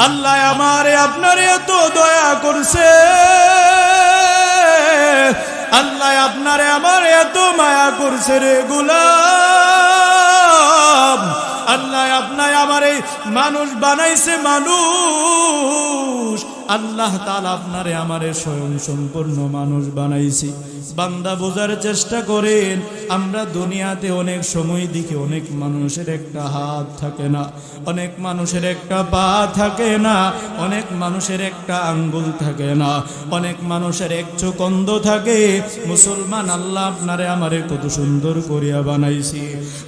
আল্লাহ আমারে আপনারে এত দয়া করছে, আল্লাহ আপনারে আমারে এত মায়া করছে রে গোলাম। আল্লাহ আপনায় আমারে মানুষ বানাইছে, মানুষ আল্লাহ তাআলা আপনারে আমারে স্বয়ং সম্পূর্ণ মানুষ বানাইছে। বান্দা বোঝার চেষ্টা করেন, আমরা দুনিয়াতে অনেক সময় দেখি অনেক মানুষের একটা হাত থাকে না, অনেক মানুষের একটা পা থাকে না, অনেক মানুষের একটা আঙ্গুল থাকে না, অনেক মানুষের এক চোখ অন্ধ থাকে। মুসলমান, আল্লাহ আপনারে আমারে কত সুন্দর করিয়া বানাইছি।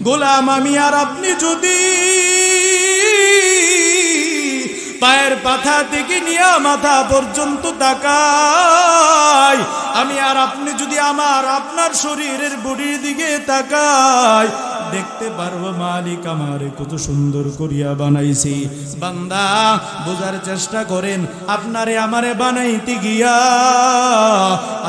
গোলাম, আমি আর আপনি যদি পায়ের পাতা থেকে নিয়ে মাথা পর্যন্ত তাকাই, আমি আর আপনি যদি আপনার শরীরের বডির দিকে তাকাই, দেখতে পারবো মালিক আমারে কত সুন্দর করিয়া বানাইছি। বান্দা বোঝার চেষ্টা করেন, আপনারে আমারে বানাইতে গিয়া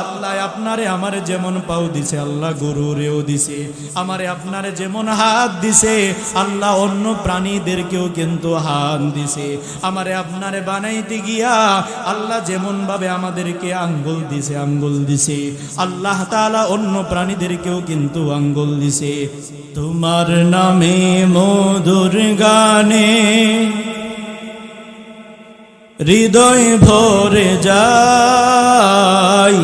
আল্লাহ আপনারে আমারে যেমন পাও দিছে, আল্লাহ গরুরেও দিছে। আমারে আপনারে যেমন হাত দিছে, আল্লাহ অন্য প্রাণীদেরকেও কিন্তু হাত দিছে। আমারে আপনারে বানাইতে গিয়া আল্লাহ যেমন ভাবে আমাদেরকে আঙ্গুল দিছে, আঙ্গুল দিছে, আল্লাহ তাআলা অন্য প্রাণীদেরকেও কিন্তু আঙ্গুল দিছে। তোমার নামে মধুর গানে হৃদয় ভরে যায়,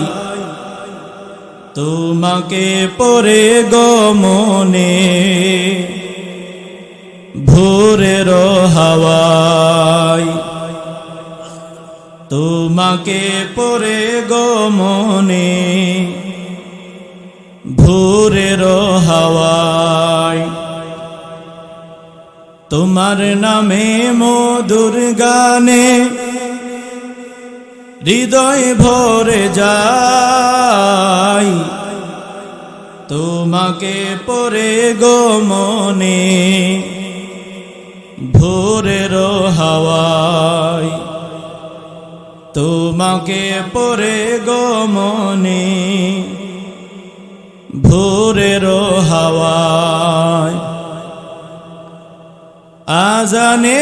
তোমাকে পড়ে গো মনে ভোরের হাওয়ায়, তোমাকে পড়ে গো মনে ভোরের হাওয়ায়। তোমার নামে মধুর গানে হৃদয় ভরে যায়, তোমাকে পড়ে গো মনে ভোরের হাওয়ায়, তোমাকে পড়ে গো মনে ভোরের হাওয়ায়। আজানে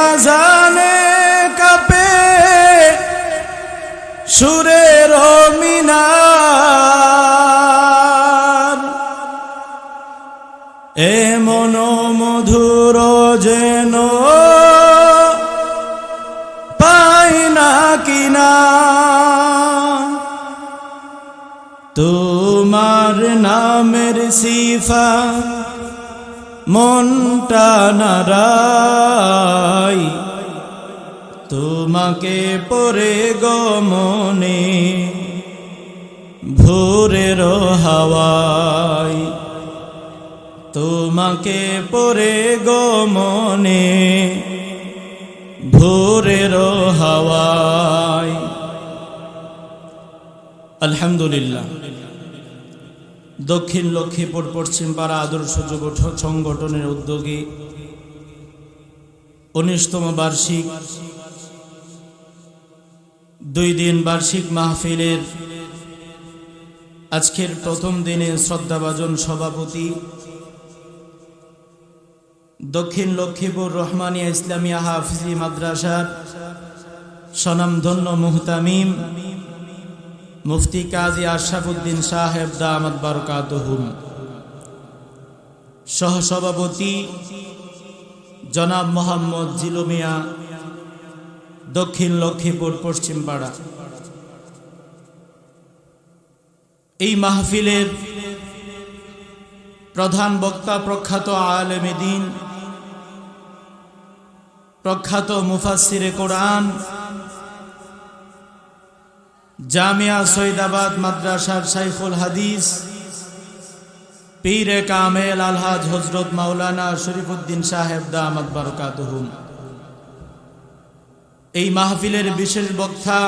আজানে কাঁপে সুরের মিনার, এমন মধুর যেন পাই না কিনা, তোমার নামের সিফা মনটা নারাই, তোমাকে পড়ে গো মনে ভোরের হাওয়ায়, তোমাকে পড়ে গো মনে ভোরের হাওয়ায়। আলহামদুলিল্লাহ, দক্ষিণ লক্ষ্মীপুর পশ্চিম পাড়া আদর্শ যুব সংগঠনের উদ্যোগে 19তম বার্ষিক 2 দিন বার্ষিক মাহফিলের আজকের প্রথম দিনে শ্রদ্ধাভাজন সভাপতি দক্ষিণ লক্ষ্মীপুর রহমানিয়া ইসলামিয়া হাফিজি মাদ্রাসার স্বনামধন্য মুহতামিম মুফতি কাজী আশরাফুদ্দিন সাহেব দামাত বারাকাতুহুম, সহসভাপতি জনাব মোহাম্মদ জিলু মিয়া দক্ষিণ লক্ষ্মীপুর পশ্চিম পাড়া। এই মাহফিলের প্রধান বক্তা প্রখ্যাত আলেমে দ্বীন, প্রখ্যাত মুফাসসিরে কোরআন, জামিয়া সৈয়দাবাদ মাদ্রাসার শাইখুল হাদিস পীরে কামেল আলহাজ হযরত মাওলানা শরীফুদ্দীন সাহেব দামাত বারাকাতুহুম। এই মাহফিলের বিশেষ বক্তা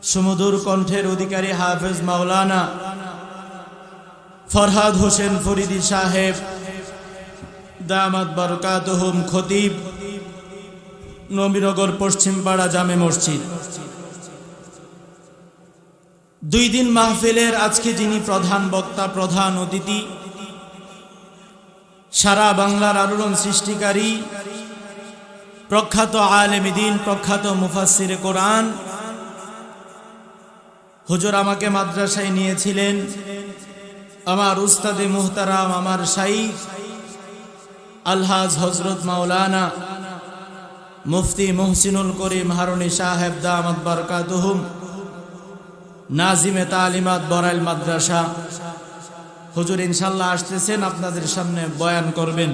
সুমধুর কণ্ঠের অধিকারী হাফেজ মাওলানা ফরহাদ হোসেন ফরিদি সাহেব দামাত বারাকাতুহুম, খতিব নবীনগর পশ্চিম পাড়া জামে মসজিদ। 2 দিন মাহফিলের আজকে যিনি প্রধান বক্তা, প্রধান অতিথি, সারা বাংলার আলোড়ন সৃষ্টিকারী প্রখ্যাত আলেম দ্বীন, প্রখ্যাত মুফাসসিরে কোরআন হুজুর আমাকে মাদ্রাসায় নিয়েছিলেন। আমার উস্তাদে মুহতারাম, আমার শাইখ আলহাজ হযরত মাওলানা মুফতি মুহসিনুল করিম হারুনি সাহেব দামাত বারকাতুহুম, নাজিমে তালিমাত বরাইল মাদ্রাসা। হুজুর ইনশাআল্লাহ আসতেছেন, আপনাদের সামনে বয়ান করবেন।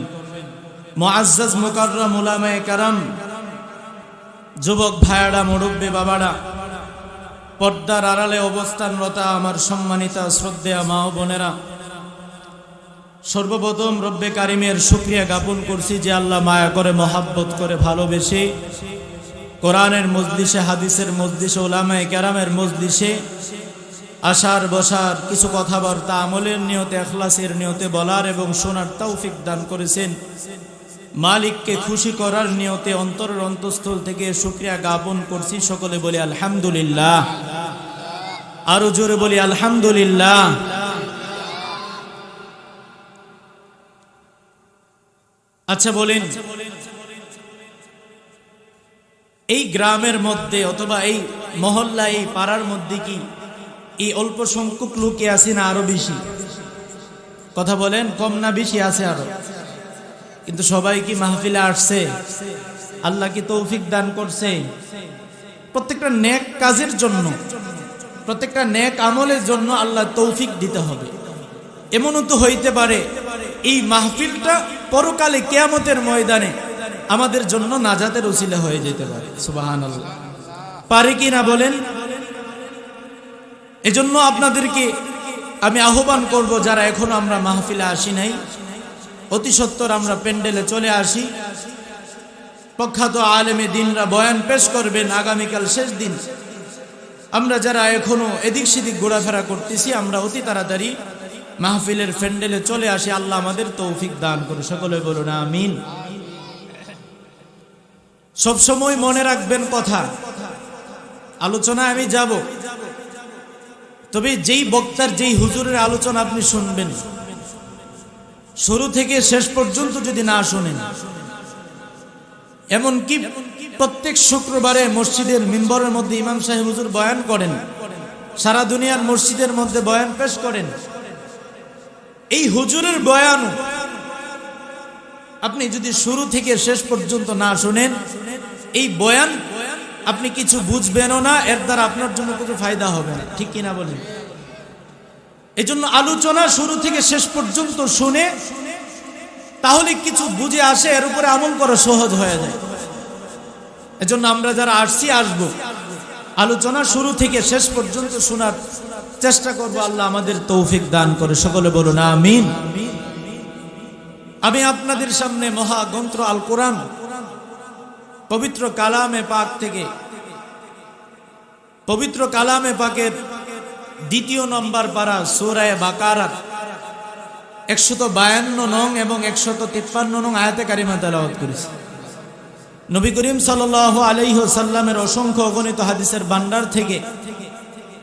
মুআজ্জাজ মুকাররম উলামায়ে কেরাম, যুবক ভাইয়ারা, মুরব্বী বাবারা, পর্দার আড়ালে অবস্থানরত আমার সম্মানিতা শ্রদ্ধেয়া মা ও বোনেরা, সর্বপ্রথম রব্বে কারিমের শুকরিয়া জ্ঞাপন করছি যে আল্লাহ মায়া করে, মহাব্বত করে, ভালোবেসে কোরআনের মজলিসে, হাদিসের মজলিসে, উলামায়ে কেরামের মজলিসে আসার বসার, কিছু কথাবার্তা আমলের নিয়তে, ইখলাসের নিয়তে বলার এবং শোনার তৌফিক দান করেছেন। মালিককে খুশি করার নিয়তে অন্তরের অন্তঃস্থল থেকে শুকরিয়া জ্ঞাপন করছি। সকলে বলি আলহামদুলিল্লাহ, আরো জোরে বলি আলহামদুলিল্লাহ। আচ্ছা বলেন, এই গ্রামের মধ্যে অথবা এই মহল্লা, এই পাড়ার মধ্যে কি এই অল্প সংখ্যক লোকে আছে না আরো বেশি? কথা বলেন, কম না বেশি আছে আরো? কিন্তু সবাই কি মাহফিলে আসছে? আল্লাহ কি তৌফিক দান করছে? প্রত্যেকটা নেক কাজের জন্য, প্রত্যেকটা নেক আমলের জন্য আল্লাহ তৌফিক দিতে হবে। এমনও তো হইতে পারে এই মাহফিলটা পরকালে কিয়ামতের ময়দানে আমাদের জন্য নাজাতের উসিলা হয়ে যেতে পারে। সুবহানাল্লাহ, পারে কি না বলেন? এজন্য আপনাদেরকে আমি আহ্বান করব, যারা এখনো আমরা মাহফিলে আসি নাই, অতি সত্বর আমরা প্যান্ডেলে চলে আসি। প্রখ্যাত আলেমে দ্বীনরা বয়ান পেশ করবেন আগামীকাল শেষ দিন। আমরা যারা এখনো এদিক সেদিক ঘোরাফেরা করতেছি, আমরা অতি তাড়াতাড়ি মাহফিলের প্যান্ডেলে চলে আসি। আল্লাহ আমাদের তৌফিক দান করে, সকলে বলুন আমিন। সবসময় মনে রাখবেন কথা, আলোচনায় আমি যাব, তবে যেই বক্তার, যেই হুজুরের আলোচনা আপনি শুনবেন, শুরু থেকে শেষ পর্যন্ত যদি না শোনেন, এমনকি প্রত্যেক শুক্রবারে মসজিদের মিম্বরের মধ্যে ইমাম সাহেব হুজুর বয়ান করেন, সারা দুনিয়ার মসজিদের মধ্যে বয়ান পেশ করেন, এই হুজুরের বয়ান আপনি যদি শুরু থেকে শেষ পর্যন্ত না শোনেন, এই বয়ান আপনি কিছু বুঝবেনও না, এর দ্বারা আপনার জন্য কিছু ফায়দা হবে না। ঠিক কিনা বলেন? এই জন্য আলোচনা শুরু থেকে শেষ পর্যন্ত শুনে তাহলে কিছু বুঝে আসে, এর উপরে আমল করা সহজ হয়ে যায়। এজন্য আমরা যারা আসছি, আসবো, আলোচনা শুরু থেকে শেষ পর্যন্ত শোনার চেষ্টা করব। আল্লাহ আমাদের তৌফিক দান করে, সকলে বলুন আমিন। আমি আপনাদের সামনে মহাগ্রন্থ আল কোরআন, পবিত্র কালামে পাক থেকে, পবিত্র কালামে পাকের ২য় নম্বর পারা সূরা বাকারা ১৫২ নং এবং ১৫৩ নং আয়াতে কারিমা তেলাওয়াত করেছি। নবী করিম সাল্লাল্লাহু আলাইহি ওয়াসাল্লামের অসংখ্য অগণিত হাদিসের ভান্ডার থেকে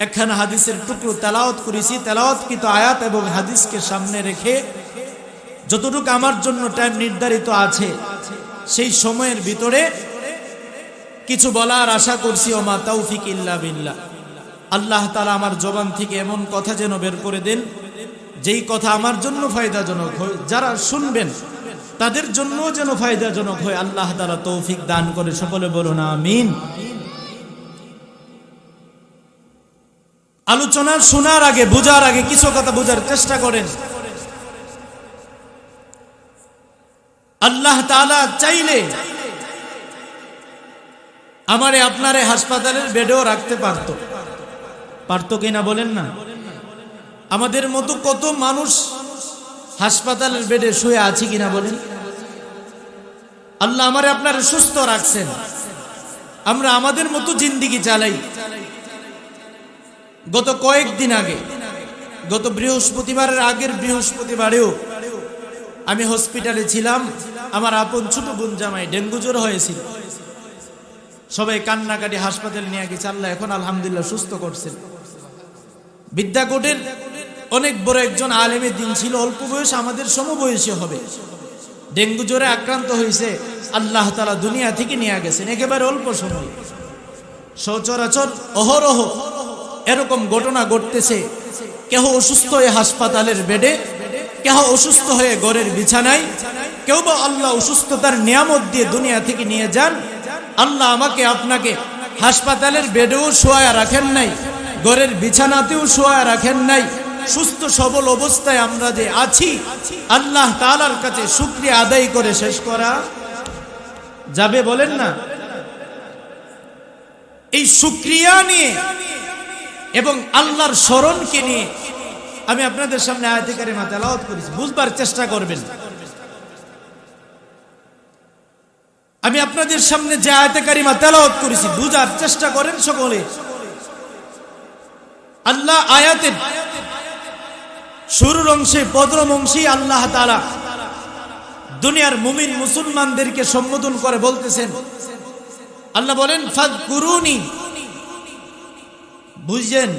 একখানা হাদিসের টুকরো তেলাওয়াত করেছি। তেলাওয়াতকৃত আয়াত এবং হাদিসকে সামনে রেখে যতটুকু আমার জন্য টাইম নির্ধারিত আছে, সেই সময়ের ভিতরে কিছু বলার আশা করছি। ওমা তাওফিক ইল্লা বিল্লাহ। আল্লাহ তাআলা আমার জবান থেকে এমন কথা যেন বের করে দেন, যেই কথা আমার জন্য ফায়দাজনক হয়, যারা শুনবেন তাদের জন্য যেন ফায়দাজনক হয়। আল্লাহ তাআলা তৌফিক দান করে, সকলে বলুন আমিন। আলোচনা শোনার আগে, বোঝার আগে কিছু কথা বোঝার চেষ্টা করেন। আল্লাহ তাআলা চাইলে আমারে আপনারে হাসপাতালের বেডেও রাখতে পারতো, পারতো কিনা বলেন না? আমাদের মতো কত মানুষ হাসপাতালের বেডে শুয়ে আছে কিনা বলেন? আল্লাহ আমারে আপনারে সুস্থ রাখছেন, আমরা আমাদের মতো জিন্দেগি চালাই। গত কয়েকদিন আগে, গত বৃহস্পতিবারের আগের বৃহস্পতিবারেও আমি হসপিটালে ছিলাম। আমার আপন ছোট বোন জামাই ডেঙ্গু জ্বর হয়েছিল, সবাই কান্নাকাটি হাসপাতালে নিয়ে গেছে। আল্লাহ এখন আলহামদুলিল্লাহ সুস্থ করছেন। বিদ্যাকোটের অনেক বড় একজন আলেমের দিন ছিল, অল্প বয়স, আমাদের সমবয়সী হবে। ডেঙ্গু জ্বরে আক্রান্ত হয়েছে, আল্লাহ তাআলা দুনিয়া থেকে নিয়ে গেছেন একেবারে অল্প সময়। সচরাচর অহরহ এরকম ঘটনা ঘটতেছে, কেহ অসুস্থ হয়ে হাসপাতালের বেডে, কেহ অসুস্থ হয়ে ঘরের বিছানায়, কেউ বা আল্লাহ অসুস্থতার নিয়ামত দিয়ে দুনিয়া থেকে নিয়ে যান। আল্লাহ আমাকে আপনাকে হাসপাতালের বেডেও শোয়া রাখেন নাই, ঘরের বিছানাতেও শোয়া রাখেন নাই, সুস্থ সবল অবস্থায় আমরা যে আছি, আল্লাহ তাআলার কাছে শুকরিয়া আদায় করে শেষ করা যাবে? বলেন না। এই শুকরিয়া নিয়ে এবং আল্লাহর স্মরণকে নিয়ে আমি আপনাদের সামনে আয়াতে কারিমা তেলাওয়াত করেছি, বুঝবার চেষ্টা করবেন। আমি আপনাদের সামনে যে আয়াতে কারিমা তেলাওয়াত করেছি বুঝার চেষ্টা করেন সকলে। আল্লাহ আয়াতের শুরুর অংশে, প্রথম অংশে আল্লাহ তাআলা দুনিয়ার মুমিন মুসলমানদেরকে সম্বোধন করে বলতেছেন। আল্লাহ বলেন ফাযকুরুনি, বুঝছেন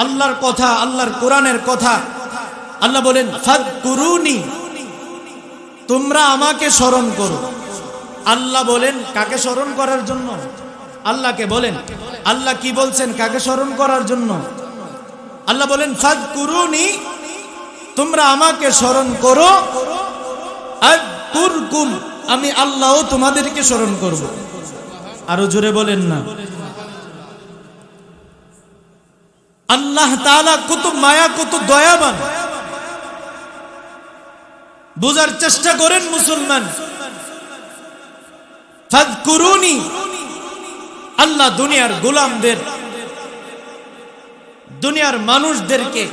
আল্লাহর কথা, আল্লাহর কোরআনের কথা। আল্লাহ বলেন ফাযকুরুনি, তোমরা আমাকে স্মরণ করো। আল্লাহ বলেন কাকে স্মরণ করার জন্য? আল্লাহকে বলেন। আল্লাহ কি বলছেন কাকে স্মরণ করার জন্য? আল্লাহ বলেন ফাযকুরুনি, তোমরা আমাকে স্মরণ করো, আযকুরকুম, আমি আল্লাহও তোমাদেরকে স্মরণ করব। আরো জোরে বলেন না। আল্লাহ তাআলা কত মায়া, কত দয়াবান, বুঝার চেষ্টা করেন মুসলমান। ফাযকুরুনি, আল্লাহ দুনিয়ার গোলামদের, দুনিয়ার মানুষদেরকে,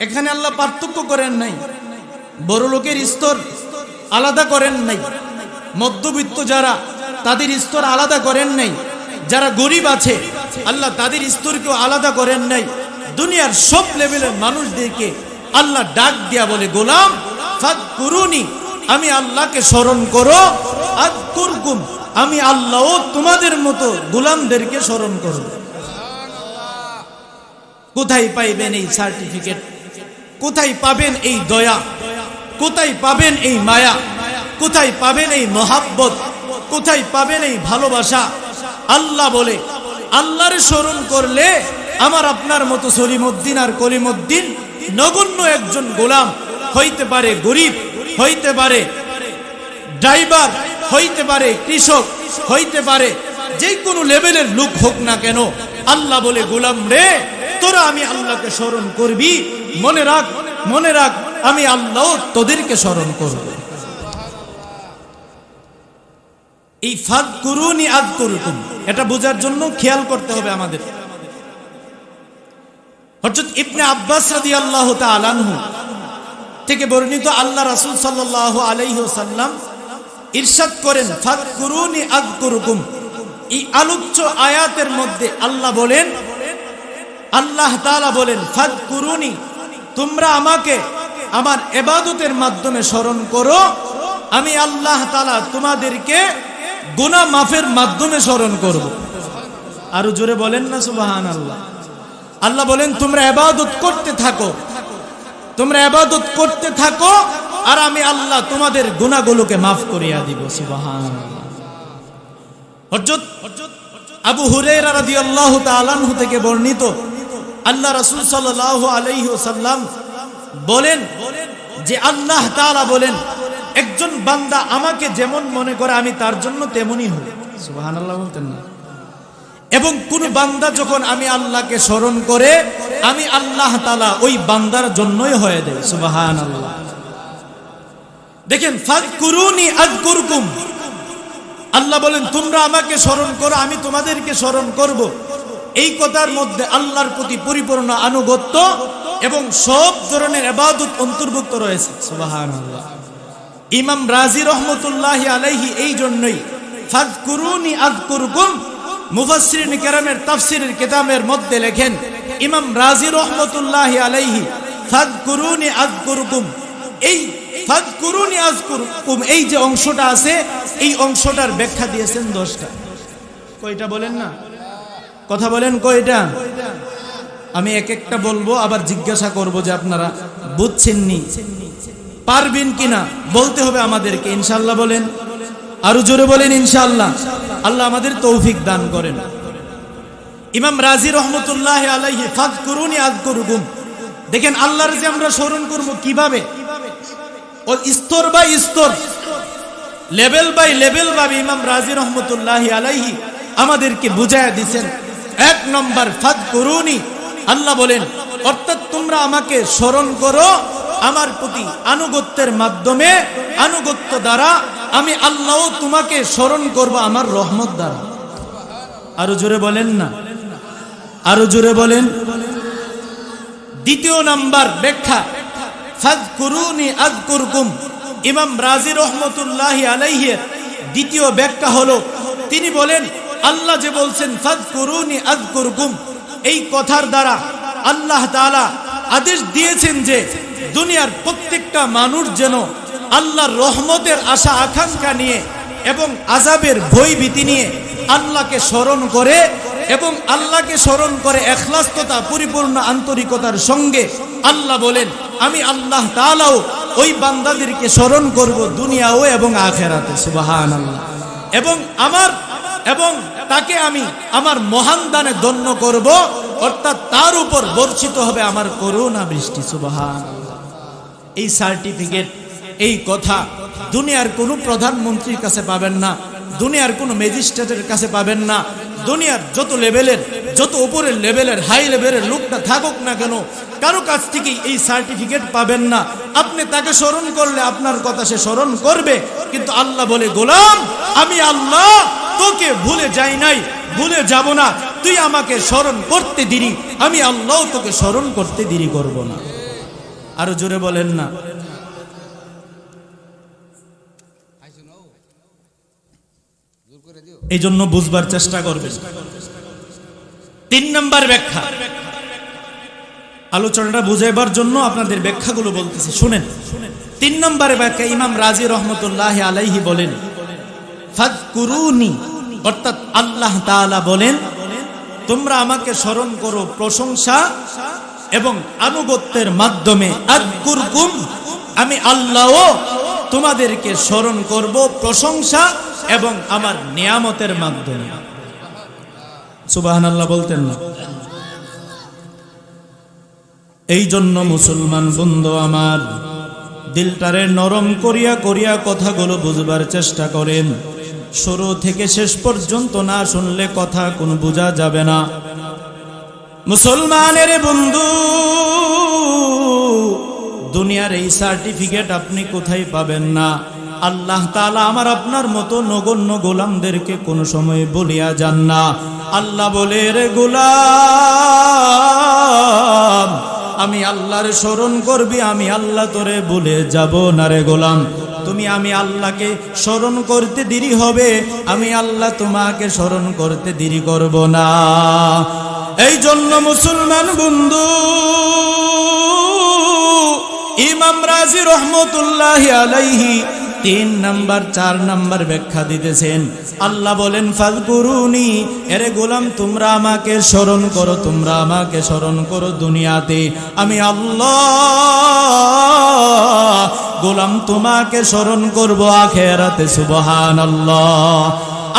এখানে আল্লাহ পার্থক্য করেন নাই, বড় লোকের স্তর আলাদা করেন নাই, মধ্যবিত্ত যারা তাদের স্তর আলাদা করেন নাই, যারা গরিব আছে আল্লাহ তাদের স্তরকেও আলাদা করেন নাই। দুনিয়ার সব লেভেলের মানুষদেরকে আল্লাহ ডাক দিয়া বলে গোলাম ফাযকুরুনি, আমি আল্লাহকে স্মরণ করো, আযকুরকুম, আমি আল্লাহও তোমাদের মতো গোলামদেরকে স্মরণ করব। কোথায় পাইবেন এই সার্টিফিকেট? কোথায় পাবেন এই দয়া? কোথায় পাবেন এই মায়া? কোথায় পাবেন এই মহাব্বত? কোথায় পাবেন এই ভালোবাসা? আল্লাহ বলে আল্লাহর স্মরণ করলে আমার আপনার মতো সলিমউদ্দিন আর কলিমউদ্দিন নগণ্য একজন গোলাম হইতে পারে, গরিব হইতে পারে, ড্রাইভার হইতে পারে, কৃষক হইতে পারে, যে কোনো লেভেলের লোক হোক না কেন, আল্লাহ বলে গোলাম রে, তোরা আমি আল্লাহকে স্মরণ করবি, মনে রাখ, মনে রাখ, আমি আল্লাহ তোদেরকে স্মরণ করব। এই ফাযকুরুনি আযকুরকুম, এটা বোঝার জন্য খেয়াল করতে হবে আমাদের। হযরত ইবনে আব্বাস রাদিয়াল্লাহু তাআলা আনহু থেকে বর্ণিত, আল্লাহ রাসূল সাল্লাল্লাহু আলাইহি ওয়াসাল্লাম ইরশাদ করেন ফাযকুরুনি আযকুরকুম। এই আলোচ্য আয়াতের মধ্যে আল্লাহ বলেন, আল্লাহ তাআলা বলেন ফাযকুরুনি, তোমরা আমাকে আমার ইবাদতের মাধ্যমে স্মরণ করো, আমি আল্লাহ তাআলা তোমাদেরকে গুনাহ মাফের মাধ্যমে স্মরণ করব। আরো জোরে বলেন না সুবহানাল্লাহ। আল্লাহ বলেন তোমরা ইবাদত করতে থাকো, তোমরা ইবাদত করতে থাকো, আর আমি আল্লাহ তোমাদের গুনাহগুলোকে মাফ করিয়া দিব। সুবহানাল্লাহ। হযরত আবু হুরায়রা রাদিয়াল্লাহু তাআলা আনহু থেকে বর্ণিত, আল্লাহ রাসূল সাল্লাল্লাহু আলাইহি ওয়াসাল্লাম বলেন যে আল্লাহ তাআলা বলেন একজন বান্দা আমাকে যেমন মনে করে আমি তার জন্য তেমনই হই। সুবহানাল্লাহ বলতেন না? এবং কোন বান্দা যখন আমি আল্লাহকে স্মরণ করে, আমি আল্লাহ তাআলা ওই বান্দার জন্যই হয়ে দেয়। সুবহানাল্লাহ। দেখেন ফাযকুরুনি আযকুরকুম, আল্লাহ বলেন তোমরা আমাকে স্মরণ করো, আমি তোমাদেরকে স্মরণ করব। এই কথার মধ্যে আল্লাহর প্রতি পরিপূর্ণ আনুগত্য এবং সব ধরনের ইবাদত অন্তর্ভুক্ত রয়েছে। সুবহানাল্লাহ। ইমাম রাজি রহমতুল্লাহি আলাইহি এই জন্যই ফাযকুরুনি আযকুরকুম মুফাসসিরিন কেরামের তাফসীরের কিতাবের মধ্যে লেখেন, ইমাম রাজি রহমতুল্লাহি আলাইহি ফাযকুরুনি আযকুরকুম, এই ফাযকুরুনি আযকুরকুম এই যে অংশটা আছে, এই অংশটার ব্যাখ্যা দিয়েছেন 10টা। কয়টা বলেন না? কথা বলেন কয়টা? আমি এক একটা বলবো, আবার জিজ্ঞাসা করব যে আপনারা বুঝছেননি। পারবেন কিনা বলতে হবে আমাদেরকে, ইনশাআল্লাহ বলেন, আরো জোরে বলেন ইনশাআল্লাহ। আল্লাহ আমাদের তৌফিক দান করেন। ইমাম রাজি রহমতুল্লাহ আলাইহি ফাযকুরুনি আযকুরকুম, দেখেন আল্লাহর যে আমরা স্মরণ করব কিভাবে, ও স্তর বাই স্তর, লেভেল বাই লেভেল ভাবে ইমাম রাজি রহমতুল্লাহ আলাইহি আমাদেরকে বুঝায়া দিয়েছেন। এক নম্বর ফাযকুরুনি, আল্লাহ বলেন অর্থাৎ তোমরা আমাকে স্মরণ করো আমার প্রতি আনুগত্যের মাধ্যমে, আনুগত্য দ্বারা আমি আল্লাহ তোমাকে স্মরণ করব আমার রহমত দ্বারা। আরো জোরে বলেন না, আরো জোরে বলেন। দ্বিতীয় নাম্বার ব্যাখ্যা, ফাযকুরুনি আযকুরকুম, ইমাম রাজি রহমতুল্লাহ আলাইহি দ্বিতীয় ব্যাখ্যা হলো, তিনি বলেন আল্লাহ যে বলছেন ফাযকুরুনি আযকুরকুম, এই কথার দ্বারা আল্লাহ তাআলা আদেশ দিয়েছেন যে দুনিয়ার প্রত্যেকটা মানুষ যেন আল্লাহর রহমতের আশা আকাঙ্ক্ষা নিয়ে এবং আযাবের ভয় ভীতি নিয়ে আল্লাহকে স্মরণ করে, এবং আল্লাহকে স্মরণ করে ইখলাস তথা পরিপূর্ণ আন্তরিকতার সঙ্গে। আল্লাহ বলেন আমি আল্লাহ তাআলাও ওই বান্দাদেরকে স্মরণ করব দুনিয়াও এবং আখিরাতে, সুবহানাল্লাহ। এবং তাকে আমি আমার মহান দানে ধন্য করব, অর্থাৎ তার উপর বর্ষিত হবে আমার করুণা বৃষ্টি, সুবহানাল্লাহ। এই সার্টিফিকেট, এই কথা দুনিয়ার কোনো প্রধানমন্ত্রীর কাছে পাবেন না, দুনিয়ার কোনো ম্যাজিস্ট্রেটের কাছে পাবেন না, দুনিয়ার যত লেভেলের, যত উপরের লেভেলের, হাই লেভেলের লোকটা থাকুক না কেন, কারো কাছ থেকে এই সার্টিফিকেট পাবেন না। আপনি তাকে স্মরণ করলে আপনার কথা সে স্মরণ করবে, কিন্তু আল্লাহ বলে গোলাম আমি আল্লাহ তোকে ভুলে যাই নাই, ভুলে যাব না, তুই আমাকে স্মরণ করতে দেরি, আমি আল্লাহ তোকে স্মরণ করতে দেরি করব না। আরো জোরে বলেন না। এই জন্য বুঝবার চেষ্টা করবেন। তিন নম্বর ব্যাখ্যা, আলোচনাটা বুঝাইবার জন্য আপনাদের ব্যাখ্যাগুলো বলতেছি, শুনেন। তিন নম্বরে ব্যাখ্যা ইমাম রাজি রহমতুল্লাহ আলাইহি বলেন ফাযকুরুনি, অর্থাৎ আল্লাহ তাআলা বলেন তোমরা আমাকে স্মরণ করো প্রশংসা এবং আনুগত্যের মাধ্যমে, আযকুরকুম, আমি আল্লাহও তোমাদেরকে স্মরণ করব প্রশংসা এবং আমার নিয়ামতের মাধ্যমে। সুবহানাল্লাহ বলতেন না? এই জন্য মুসলমান বন্ধু আমার, দিলটারে নরম করিয়া করিয়া কথাগুলো বুঝবার চেষ্টা করেন। শুরু থেকে শেষ পর্যন্ত না শুনলে কথা কোনো বোঝা যাবে না। মুসলমানের বন্ধু, দুনিয়ার এই সার্টিফিকেট আপনি কোথায় পাবেন না। আল্লাহ তাআলা আমার আপনার মতো নগণ্য গোলামদেরকে কোনো সময় বলিয়া যান না। আল্লাহ বলে রে গোলাম আমি আল্লাহর স্মরণ করবি, আমি আল্লাহ তোরে বলে যাব না রে গোলাম। তুমি আমি আল্লাহকে স্মরণ করতে দেরি হবে, আমি আল্লাহ তোমাকে স্মরণ করতে দেরি করব না। এই জন্য মুসলমান বন্ধু, ইমাম রাজি রহমতুল্লাহ আলাইহি 3 নাম্বার 4 নাম্বার ব্যাখ্যা দিতেছেন। আল্লাহ বলেন ফাযকুরুনি, এরে গোলাম তোমরা আমাকে স্মরণ করো, তোমরা আমাকে স্মরণ করো দুনিয়াতে, আমি আল্লাহ গোলাম তোমাকে স্মরণ করব আখিরাতে, সুবহানাল্লাহ।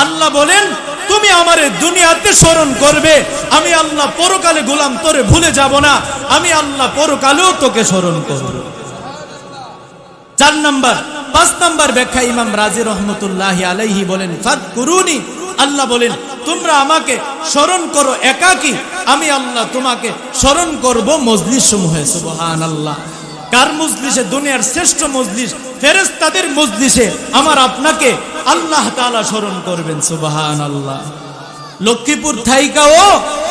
আল্লাহ বলেন তুমি আমারে দুনিয়াতে স্মরণ করবে, আমি আল্লাহ পরকালে গোলাম তোরে ভুলে যাব না, আমি আল্লাহ পরকালেও তোকে স্মরণ করব। 4 নাম্বার 5 নাম্বার ব্যাখ্যা ইমাম রাজি রহমতুল্লাহ আলাইহি বলেন ফাযকুরুনি, আল্লাহ বলেন তোমরা আমাকে স্মরণ করো একাকী, আমি আল্লাহ তোমাকে স্মরণ করব মজলিস সমূহে, সুবহানাল্লাহ। কার মজলিসে? দুনিয়ার শ্রেষ্ঠ মজলিস ফেরেশতাদের মজলিসে আমার আপনাকে আল্লাহ তাআলা স্মরণ করবেন, সুবহানাল্লাহ। লক্ষ্মীপুর থাইকাও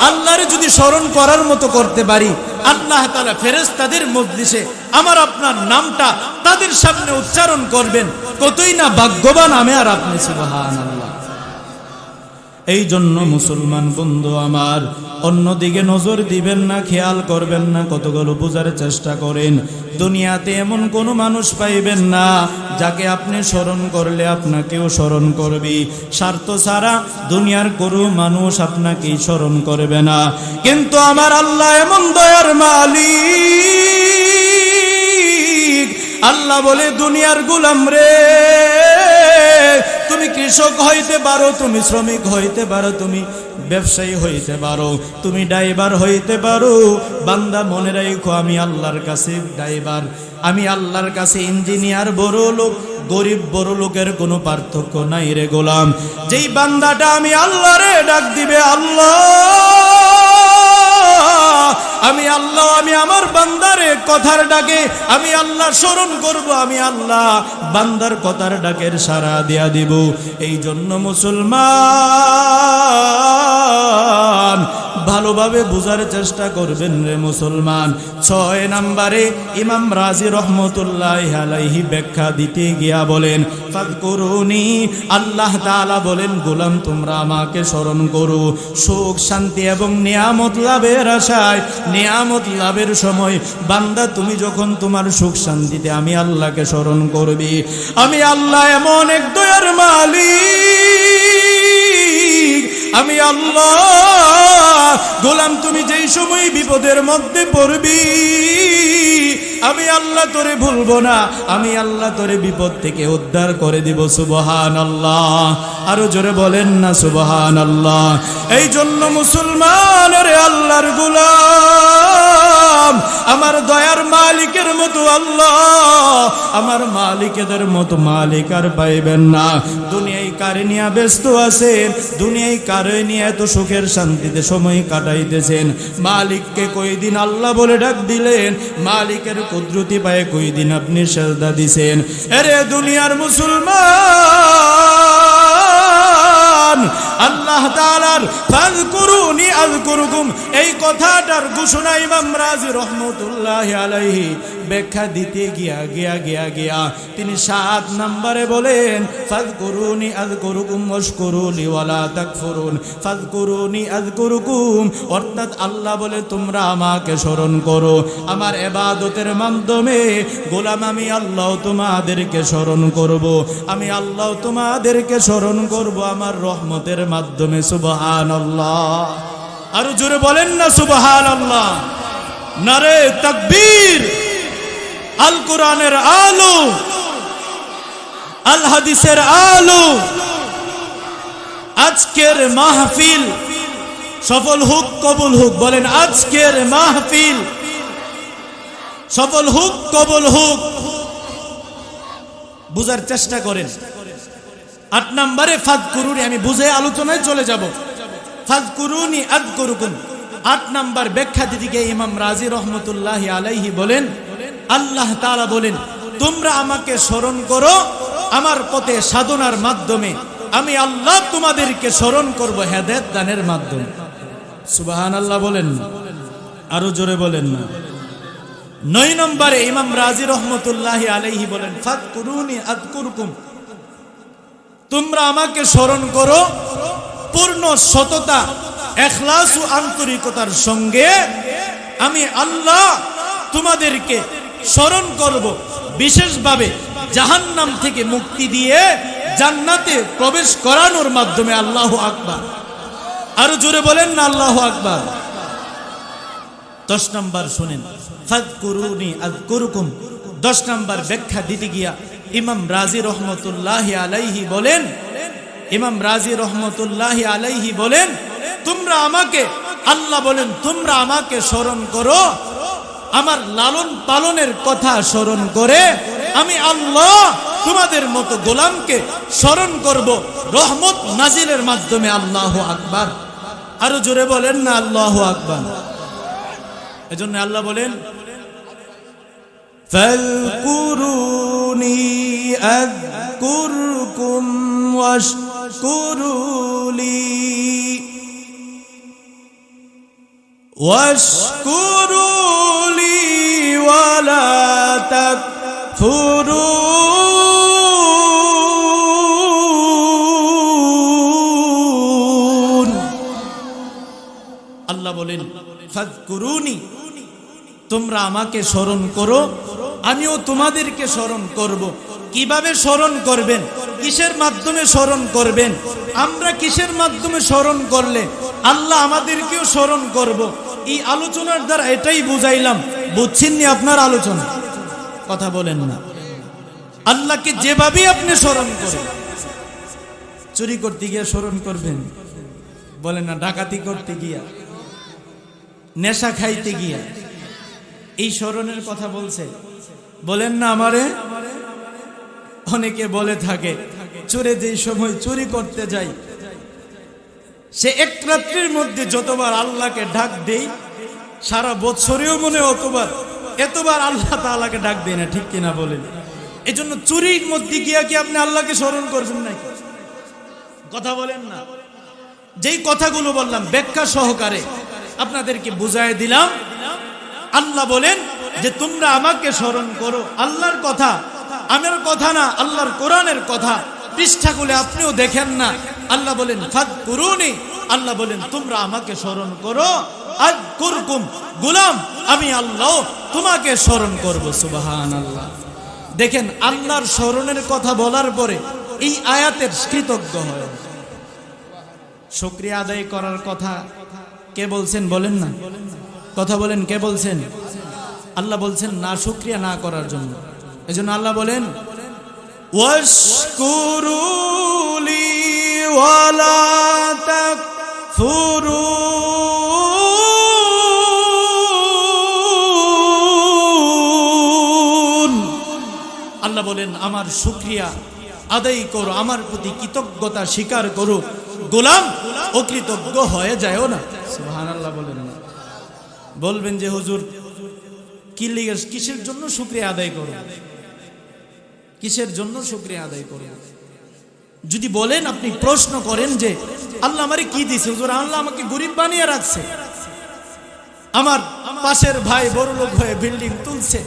আল্লাহরে যদি স্মরণ করার মতো করতে পারি, আল্লাহ তাআলা ফেরেশতাদের মজলিসে আমার আপনার নামটা তাদের সামনে উচ্চারণ করবেন, কতই না ভাগ্যবান আমি আর আপনি, সুবহানাল্লাহ। এই জন্য মুসলমান বন্ধু আমার, অন্যদিকে নজর দিবেন না, খেয়াল করবেন না, কতগুলো বোঝার চেষ্টা করেন। দুনিয়াতে এমন কোনো মানুষ পাইবেন না যাকে আপনি স্মরণ করলে আপনাকেও স্মরণ করবে। স্বার্থ ছাড়া দুনিয়ার কোনো মানুষ আপনাকেই স্মরণ করবে না, কিন্তু আমার আল্লাহ এমন দয়ার মালিক, আল্লাহ বলে দুনিয়ার গোলাম রে, তুমি কৃষক হইতে পারো, তুমি শ্রমিক হইতে পারো, তুমি ব্যবসায়ী হইতে পারো, তুমি ড্রাইভার হইতে পারো, বান্দা মনে রাখো আমি আল্লাহর কাছে ড্রাইভার, আমি আল্লাহর কাছে ইঞ্জিনিয়ার, বড় লোক গরিব বড় লোকের কোনো পার্থক্য নাই রে গোলাম। যেই বান্দাটা আমি আল্লাহরে ডাক দিবে আল্লাহ, আমি আল্লাহ, আমি আমার বান্দারে কথার ডাকে আমি আল্লাহ স্মরণ করব, আমি আল্লাহ বান্দার কথার ডাকের সাড়া দিয়া দিব। এই জন্য মুসলমান ভালোভাবে বুঝার চেষ্টা করবেন রে মুসলমান। 6 নম্বরে ইমাম রাজি রহমতুল্লাহ আলাইহি ব্যাখ্যা দিতে গিয়া বলেন ফাযকুরুনি, আল্লাহ তাআলা বলেন গোলাম তোমরা আমাকে স্মরণ করো। সুখ শান্তি এবং নিয়ামত লাভের আশায়, নিয়ামত লাভের সময় বান্দা তুমি যখন তোমার সুখ শান্তিতে আমি আল্লাহকে স্মরণ করবি, আমি আল্লাহ এমন এক দয়ার মালিক, আমি আল্লাহ গোলাম তুমি যেই সময় বিপদের মধ্যে পড়বি আমি আল্লাহ তোরে ভুলবো না, আমি আল্লাহ তোরে বিপদ থেকে উদ্ধার করে দিব। সুবহানাল্লাহ, আরো জোরে বলেন না সুবহানাল্লাহ। এই জন্য মুসলমানের আল্লাহর গোলাম আমার দয়ার মালিকের মতো আল্লাহ, আমার মালিকেদের মতো মালিক আর পাইবেন না। দুনিয়ায় কারে নিয়ে ব্যস্ত আছেন, দুনিয়ায় কারে নিয়ে এত সুখের শান্তিতে সময় কাটাইতেছেন, মালিককে কয়দিন আল্লাহ বলে ডাক দিলেন, মালিকের কুদরতি পায়ে কয়দিন আপনি সেজদা দিছেন? আরে দুনিয়ার মুসলমান, আল্লাহ তাআলার ফাযকুরুনি আযকুরুকুম এই কথাটার ঘোষণা ইমাম রাজি রহমতুল্লাহ আলাইহি ব্যাখ্যা দিতে গিয়া তিনি 7 নম্বরে বলেন ফাযকুরুনি আযকুরুকুম ওয়াশকুরুলি ওয়ালা তাকফুরুন। ফাযকুরুনি আযকুরুকুম অর্থাৎ আল্লাহ বলে তোমরা আমাকে স্মরণ করো, আমার ইবাদতের মাধ্যমে গোলাম আমি আল্লাহ তোমাদেরকে স্মরণ করব, আমি আল্লাহ তোমাদেরকে স্মরণ করব আমার রহমতের মাধ্যমে। সুবহানাল্লাহ, আরো জোরে বলেন না সুবহানাল্লাহ। নারে তাকবীর। আল কোরআনের আলো, আল হাদিসের আলো, আজকের মাহফিল সফল হোক কবুল হোক। বলেন আজকের মাহফিল সফল হোক কবুল হোক। বুঝার চেষ্টা করেন। 8 নম্বরে ফাযকুরুনি, আমি বুঝে আলোচনায় চলে যাব। ফাযকুরুনি আযকুরুকুম 8 নম্বর ব্যাখ্যা দিকে ইমাম রাজি রহমতুল্লাহ আলাইহি বলেন আল্লাহ তাআলা বলেন তোমরা আমাকে স্মরণ করো আমার পথে সাধনার মাধ্যমে, আমি আল্লাহ তোমাদেরকে স্মরণ করব হেদায়েত দানের মাধ্যমে। সুবহানাল্লাহ বলেন না, আরো জোরে বলেন না। 9 নম্বরে ইমাম রাজি রহমতুল্লাহ আলাইহি বলেন ফাযকুরুনি আযকুরুকুম তোমরা আমাকে স্মরণ করো পূর্ণ সততা, ইখলাস ও আন্তরিকতার সঙ্গে আমি আল্লাহ তোমাদেরকে স্মরণ করব, বিশেষভাবে জাহান্নাম থেকে মুক্তি দিয়ে জান্নাতে প্রবেশ করানোর মাধ্যমে। আল্লাহু আকবার, আরো জোরে বলেন না আল্লাহু আকবার। 10 নম্বর শুনেন ফাযকুরুনি আযকুরুকুম 10 নম্বর ব্যাখ্যা দিতে গিয়া ইমাম রাজি রহমতুল্লাহ আলাইহি বলেন, ইমাম রাজি রহমতুল্লাহ আলাইহি বলেন তোমরা আমাকে, আল্লাহ বলেন তোমরা আমাকে স্মরণ করো আমার লালন পালনের কথা স্মরণ করে, আমি আল্লাহ তোমাদের মতো গোলামকে স্মরণ করব রহমত নাজিলের মাধ্যমে। আল্লাহু আকবার, আরো জোরে বলেন না আল্লাহু আকবার। এজন্য আল্লাহ বলেন ফাযকুরুনি আযকুরকুম ওয়াশকুরুলি ওয়াশকুরুলি ওয়ালা তাকফুরুন। আল্লাহ বলেন ফাযকুরুনি তোমরা আমাকে স্মরণ করো, আমিও তোমাদেরকে স্মরণ করব। কিভাবে স্মরণ করবেন? কিসের মাধ্যমে স্মরণ করবেন? আমরা কিসের মাধ্যমে স্মরণ করলে আল্লাহ আমাদেরকেও স্মরণ করব? এই আলোচনার দ্বারা এটাই বুঝাইলাম। বুঝছেন নি আপনার আলোচনা? কথা বলেন না। আল্লাহকে যেভাবে আপনি স্মরণ করেন, চুরি করতে গিয়া স্মরণ করবেন, বলেন না ডাকাতি করতে গিয়া, নেশা খাইতে গিয়া, এই স্মরণের কথা বলছে। বলেন না আমারে, অনেকে বলে থাকে চোরে যেই সময় চুরি করতে যাই, সে এক রাত্রির মধ্যে যতবার আল্লাহকে ডাক দেই, সারা বছরেও মনে এতবার আল্লাহ তাআলাকে ডাক দেয় না, ঠিক কিনা বলেন? এই জন্য চুরির মধ্যে গিয়া কি আপনি আল্লাহকে স্মরণ করবেন না? কথা বলেন না। যেই কথাগুলো বললাম ব্যাখ্যা সহকারে আপনাদেরকে বুঝায় দিলাম। আল্লাহ বলেন যে তোমরা আমাকে স্মরণ করো। আল্লাহর কথা, আমার কথা না, আল্লাহর কোরআনের কথা। পৃষ্ঠাগুলো আপনিও দেখেন না। আল্লাহ বলেন ফাদকুরুনি, আল্লাহ বলেন তোমরা আমাকে স্মরণ করো। আযকুরকুম, গোলাম আমি আল্লাহ তোমাকে স্মরণ করব। সুবহানাল্লাহ। দেখেন আল্লাহর স্মরণের কথা বলার পরে এই আয়াতের কৃতজ্ঞ হয়, শুকরিয়া আদায় করার কথা কে বলছেন বলেন না? কথা বলেন, কে বলছেন? আল্লাহ বলছেন না শুকরিয়া না করার জন্য। এজন্য আল্লাহ বলেন ওয়াশকুরুলি ওয়ালা তাকফুরুন। আল্লাহ বলেন আমার শুকরিয়া আদায় করো, আমার প্রতি কৃতজ্ঞতা স্বীকার করো, গোলাম অকৃতজ্ঞ হয়ে যায়ও না। সুবহানাল্লাহ বলেন না। বলবেন যে হুজুর কিসের জন্য শুকরিয়া আদায় করো, কিসের জন্য শুকরিয়া আদায় করো? যদি বলেন, আপনি প্রশ্ন করেন যে আল্লাহ আমারে কি দিয়েছে? হুজুর আল্লাহ আমাকে গরিব বানিয়ে রাখছে, আমার পাশের ভাই বড়লোক হয়ে বিল্ডিং তুলছে,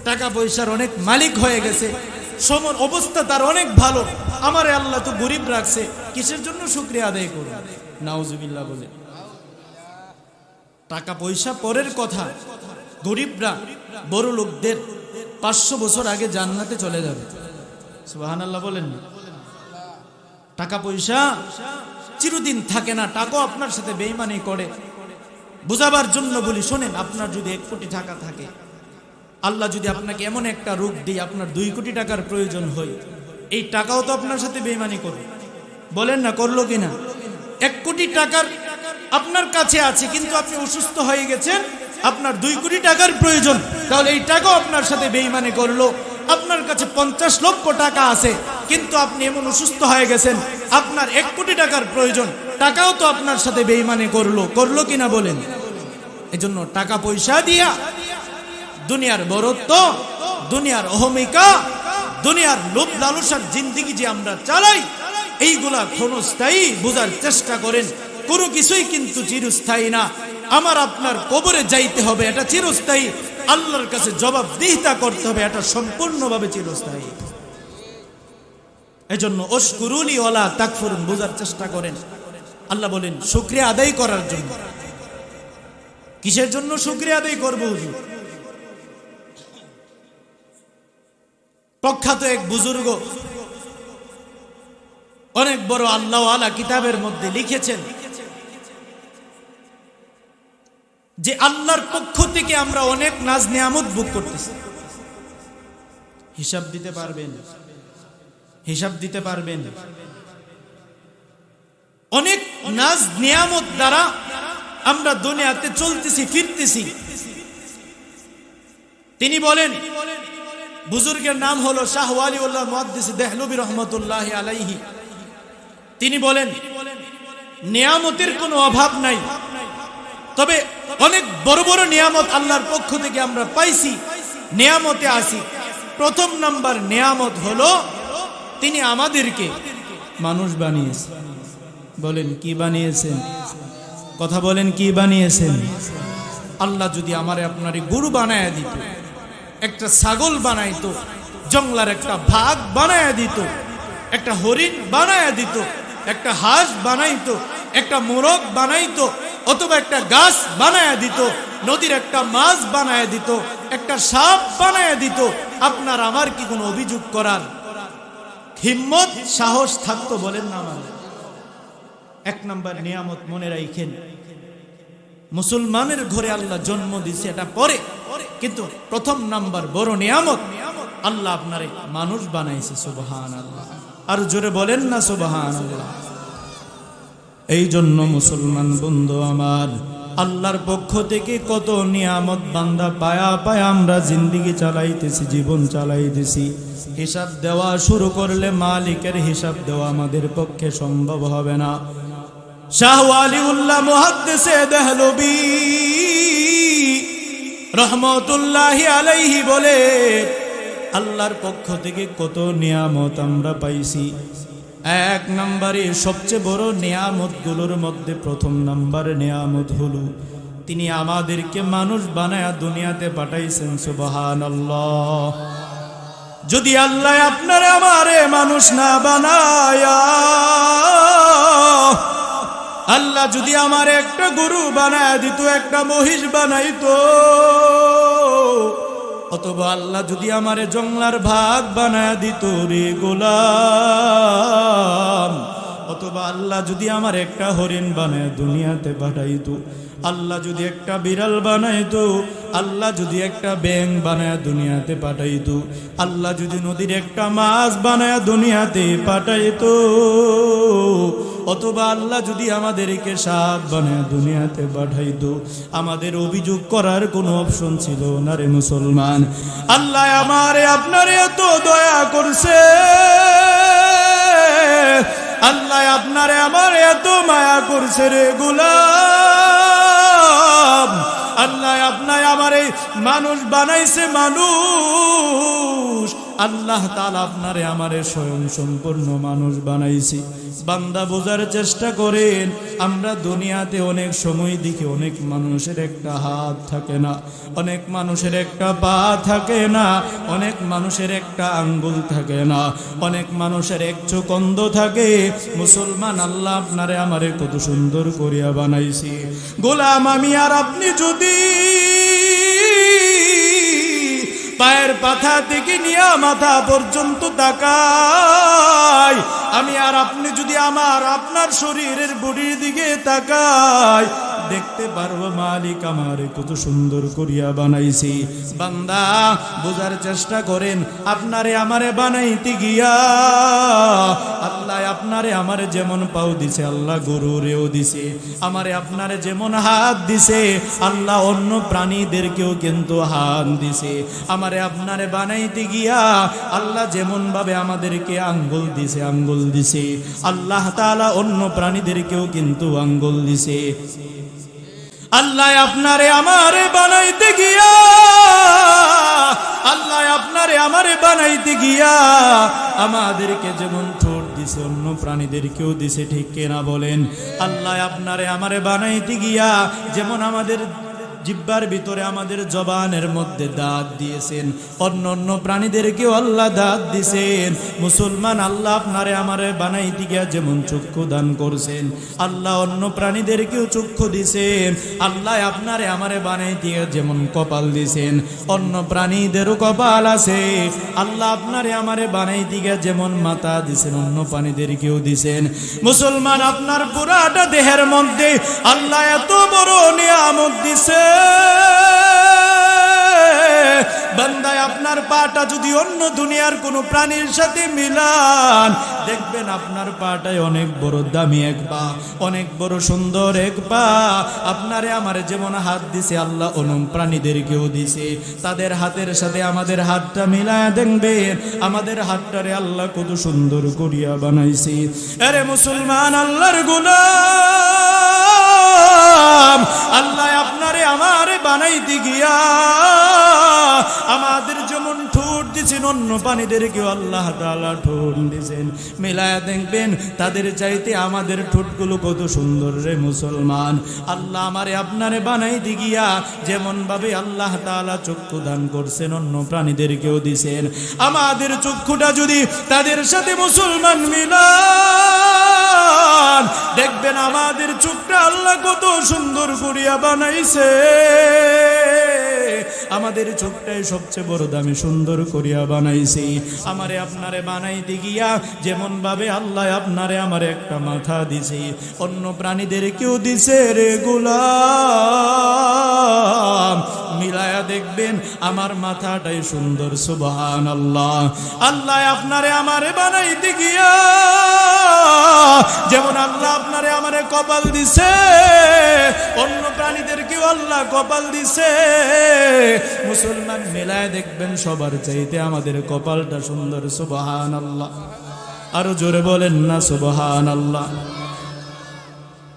টাকা পয়সার অনেক মালিক হয়ে গেছে, সমর অবস্থা তার অনেক ভালো, আমারে আল্লাহ তো গরিব রাখছে, কিসের জন্য শুকরিয়া আদায় করো? নাউজুবিল্লাহ বলে। টাকা পয়সা পরের কথা, গরিবরা বড় লোকদের 500 বছর আগে জান্নাতে চলে যাবে। সুবহানাল্লাহ বলেন। টাকা পয়সা চিরদিন থাকে না, টাকা আপনার সাথে বেঈমানি করে। বুঝাবার জন্য বলি, শোনেন, আপনার যদি 1 কোটি টাকা থাকে, আল্লাহ যদি আপনাকে এমন একটা রূপ দিয়ে আপনার 2 কোটি টাকার প্রয়োজন হয়, এই টাকাও তো আপনার সাথে বেঈমানি করবে। বলেন না, করলো কিনা? 1 কোটি টাকার আপনার কাছে আছে, কিন্তু আপনি অসুস্থ হয়ে গেছেন, আপনার 2 কোটি টাকার প্রয়োজন, তাহলে এই টাকাও আপনার সাথে বেঈমানি করলো। আপনার কাছে 50 লক্ষ টাকা আছে, কিন্তু আপনি এমন অসুস্থ হয়ে গেছেন, আপনার 1 কোটি টাকার প্রয়োজন, টাকাও তো আপনার সাথে বেঈমানি করলো কিনা বলেন? এজন্য টাকা পয়সা দিয়া দুনিয়ার বড়ত্ব, দুনিয়ার অহমিকা, দুনিয়ার লোভ লালসার জিন্দেগি যে আমরা চালাই, এইগুলা ক্ষণস্থায়ী। বোঝার চেষ্টা করেন, কোনো কিছুই কিন্তু চিরস্থায়ী না। আমার আপনার কবরে যাইতে হবে, এটা চিরস্থায়ী। আল্লাহর কাছে জবাবদিহিতা করতে হবে, এটা সম্পূর্ণভাবে চিরস্থায়ী। এজন্য ওয়াশকুরুনি ওয়ালা তাকফুরুন, বোঝার চেষ্টা করেন। আল্লাহ বলেন শুকরিয়া আদায় করার জন্য। কিসের জন্য শুকরিয়া আদায় করব হুজুর? প্রখ্যাত এক বুজুর্গ, অনেক বড় আল্লাহওয়ালা, কিতাবের মধ্যে লিখেছেন যে আল্লাহর পক্ষ থেকে আমরা অনেক নাজ নিয়ামত ভোগ করতেছি। হিসাব দিতে পারবেন? হিসাব দিতে পারবেন? অনেক নাজ নিয়ামত দ্বারা আমরা দুনিয়াতে চলতেছি ফিরতেছি। তিনি বলেন, বুজুর্গের নাম হলো শাহ ওয়ালিউল্লাহ মুহাদ্দিস দেহলভী রহমতুল্লাহ আলাইহি। তিনি বলেন নিয়ামতের কোনো অভাব নাই, তবে অনেক বড় বড় নিয়ামত আল্লাহর পক্ষ থেকে আমরা পাইছি। নিয়ামতে আসি, প্রথম নাম্বার নিয়ামত হলো তিনি আমাদেরকে মানুষ বানিয়েছেন। বলেন কি বানিয়েছেন? কথা বলেন, কি বানিয়েছেন? আল্লাহ যদি আমারে আপনারে গরু বানায় দিত, একটা ছাগল বানাইতো, জঙ্গলার একটা ভাগ বানায় দিত, একটা হরিণ বানায় দিত, একটা হাঁস বানাইতো, একটা মোরগ বানাইতো, অথবা একটা গাছ বানায় দিত, নদীর একটা মাছ বানায় দিত, একটা সাপ বানায় দিত, আপনার আমার কি কোনো অভিযোগ করার হিম্মত সাহস থাকতো? বলেন না। আমার 1 নাম্বার নিয়ামত মনে রাখেন, মুসলমানের ঘরে আল্লাহ জন্ম দিছে, এটা পরে, কিন্তু প্রথম নাম্বার বড় নিয়ামত আল্লাহ আপনারে মানুষ বানাইছে, সুবহানাল্লাহ। আর জোরে বলেন না সুবহানাল্লাহ। এই জন্য মুসলমান বন্ধু আমার, আল্লাহর পক্ষ থেকে কত নিয়ামত বান্দা পায়া পায়া আমরা জিন্দেগি চালাইতেছি, জীবন চালাইতেছি। হিসাব দেওয়া শুরু করলে মালিকের হিসাব দেওয়া আমাদের পক্ষে সম্ভব হবে না। শাহ ওয়ালিউল্লাহ মুহাদ্দিসে দেহলভী রহমতুল্লাহি আলাইহি বলে, আল্লাহর পক্ষ থেকে কত নিয়ামত আমরা পাইছি। এক নম্বরে সবচেয়ে বড় নিয়ামতগুলোর মধ্যে প্রথম নাম্বার নিয়ামত হলো তিনি আমাদেরকে মানুষ বানায়া দুনিয়াতে পাঠাইছেন, সুবহানাল্লাহ। যদি আল্লাহ আপনারে আমারে মানুষ না বানায়া, আল্লাহ যদি আমার একটা গরু বানায় দিত, একটা মহিষ বানাইতো, অথবা আল্লাহ যদি আমারে জংলার ভাগ বানায় দিত রে গোলাম, অথবা আল্লাহ যদি আমার একটা হরিণ বানায় দুনিয়াতে পাঠাইতো, আল্লাহ যদি একটা বিড়াল বানাইতো, আল্লাহ যদি একটা ব্যাঙ বানায় দুনিয়াতে পাঠাইতো, আল্লাহ যদি নদীর একটা মাছ বানায় দুনিয়াতে পাঠাইতো, অথবা আল্লাহ যদি আমাদেরকে সাপ বানায় দুনিয়াতে পাঠাইতো, আমাদের অভিযোগ করার কোনো অপশন ছিল না রে মুসলমান। আল্লাহ আমারে আপনারে এত দয়া করছে, আল্লাহ আপনারে আমারে এত মায়া করছে রে গোলাম। আল্লাহ আপনার আমারে মানুষ বানাইছে, মানুষ আল্লাহ তাআলা আপনারে আমারে স্বয়ং সম্পূর্ণ মানুষ বানাইছে। বান্দা বোঝার চেষ্টা করেন, আমরা দুনিয়াতে অনেক সময় দেখি অনেক মানুষের একটা হাত থাকে না, অনেক মানুষের একটা পা থাকে না, অনেক মানুষের একটা আঙ্গুল থাকে না, অনেক মানুষের এক চোখ অন্ধ থাকে। মুসলমান, আল্লাহ আপনারে আমারে কত সুন্দর করিয়া বানাইছি। গোলাম আমি আর আপনি যদি পায়ের পাতা থেকে নিয়ে মাথা পর্যন্ত তাকাই, আমি আর আপনি যদি আপনার শরীরের বডির দিকে তাকাই, দেখতে পারবো মালিক আমারে কত সুন্দর করিয়া বানাইছি। বান্দা বোঝার চেষ্টা করেন, আপনারে আমারে বানাইতে গিয়া আল্লাহ আপনারে আমারে যেমন পাও দিছে, আল্লাহ গরুরেও দিছে। আমারে আপনারে যেমন হাত দিছে, আল্লাহ অন্য প্রাণীদেরকেও কিন্তু হাত দিছে। আমারে আপনারে বানাইতে গিয়া আল্লাহ যেমন ভাবে আমাদেরকে আঙ্গুল দিছে, আঙ্গুল দিছে, আল্লাহ তাআলা অন্য প্রাণীদেরকেও কিন্তু আঙ্গুল দিছে। আল্লাহ আপনারে আমারে বানাইতে গিয়া, আল্লাহ আপনারে আমারে বানাইতে গিয়া আমাদেরকে যেমন ঠোঁট দিছে, অন্য প্রাণীদেরকেও দিছে, ঠিক কিনা বলেন? আল্লাহ আপনারে আমারে বানাইতে গিয়া যেমন আমাদের জিহ্বার ভিতরে আমাদের জবানের মধ্যে দাঁত দিয়েছেন, অন্য অন্য প্রাণীদেরকেও আল্লাহ দাঁত দিয়েছেন। মুসলমান, আল্লাহ আপনারে আমারে বানাইতে গিয়া যেমন চক্ষু দান করছেন, আল্লাহ অন্য প্রাণীদেরকেও চক্ষু দিয়েছেন। আল্লাহ আপনারে আমারে বানাইতে গিয়া যেমন কপাল দিয়েছেন, অন্য প্রাণীদেরও কপাল আছে। আল্লাহ আপনারে আমারে বানাইতে গিয়া যেমন মাথা দিয়েছেন, অন্য প্রাণীদেরকেও দিয়েছেন। মুসলমান, আপনার পুরাটা দেহের মধ্যে আল্লাহ এত বড় নিয়ামত দিছে। বান্দায় আপনার পাটা যদি অন্য দুনিয়ার কোন প্রাণীর সাথে মিলান, দেখবেন আপনার পাটায় অনেক বড় দামি এক পা, অনেক বড় সুন্দর এক পা। আপনারে আমারে যেমন হাত দিছে, আল্লাহ অন্য প্রাণীদেরকেও দিছে। তাদের হাতের সাথে আমাদের হাতটা মিলায় দেখবেন, আমাদের হাতটারে আল্লাহ কত সুন্দর করিয়া বানাইছে। আরে মুসলমান, আল্লাহর গোলাম, আল্লাহ আপনারে আমারে বানাইতে গিয়া আমাদের যেমন ঠোঁট দিয়েছেন, অন্য প্রাণীদেরকেও আল্লাহ তাআলা ঠোঁট দিয়েছেন। মিলায়া দেখবেন তাদের চাইতে আমাদের ঠোঁটগুলো কত সুন্দর রে মুসলমান। আল্লাহ আমারে আপনারে বানাইতে গিয়া যেমন ভাবে আল্লাহ তাআলা চক্ষু দান করছেন, অন্য প্রাণীদেরকেও দিয়েছেন। আমাদের চক্ষুটা যদি তাদের সাথে মুসলমান মিলান, দেখবেন আমাদের চোখটা আল্লাহ কত সুন্দর করিয়া বানাইছে। আমাদের চোখটাই সবচেয়ে বড় দামি সুন্দর করিয়া বানাইছি। আমারে আপনারে বানাইতে গিয়া যেমন ভাবে আল্লাহ আপনারে আমারে একটা মাথা দিছে, অন্য প্রাণীদের কেউ দিছে রে গোলাম, মিলায়া দেখবেন আমার মাথাটাই সুন্দর। সুবহানাল্লাহ। আল্লাহ আপনারে আমারে বানাইতে গিয়া যেমন আল্লাহ আপনারে আমারে কপাল দিছে, অন্য প্রাণীদের কেউ আল্লাহ কপাল দিছে। মুসলমান মিলায় দেখবেন সবার চাইতে আমাদের কপালটা সুন্দর। সুবহানাল্লাহ। আরো জোরে বলেন না সুবহানাল্লাহ।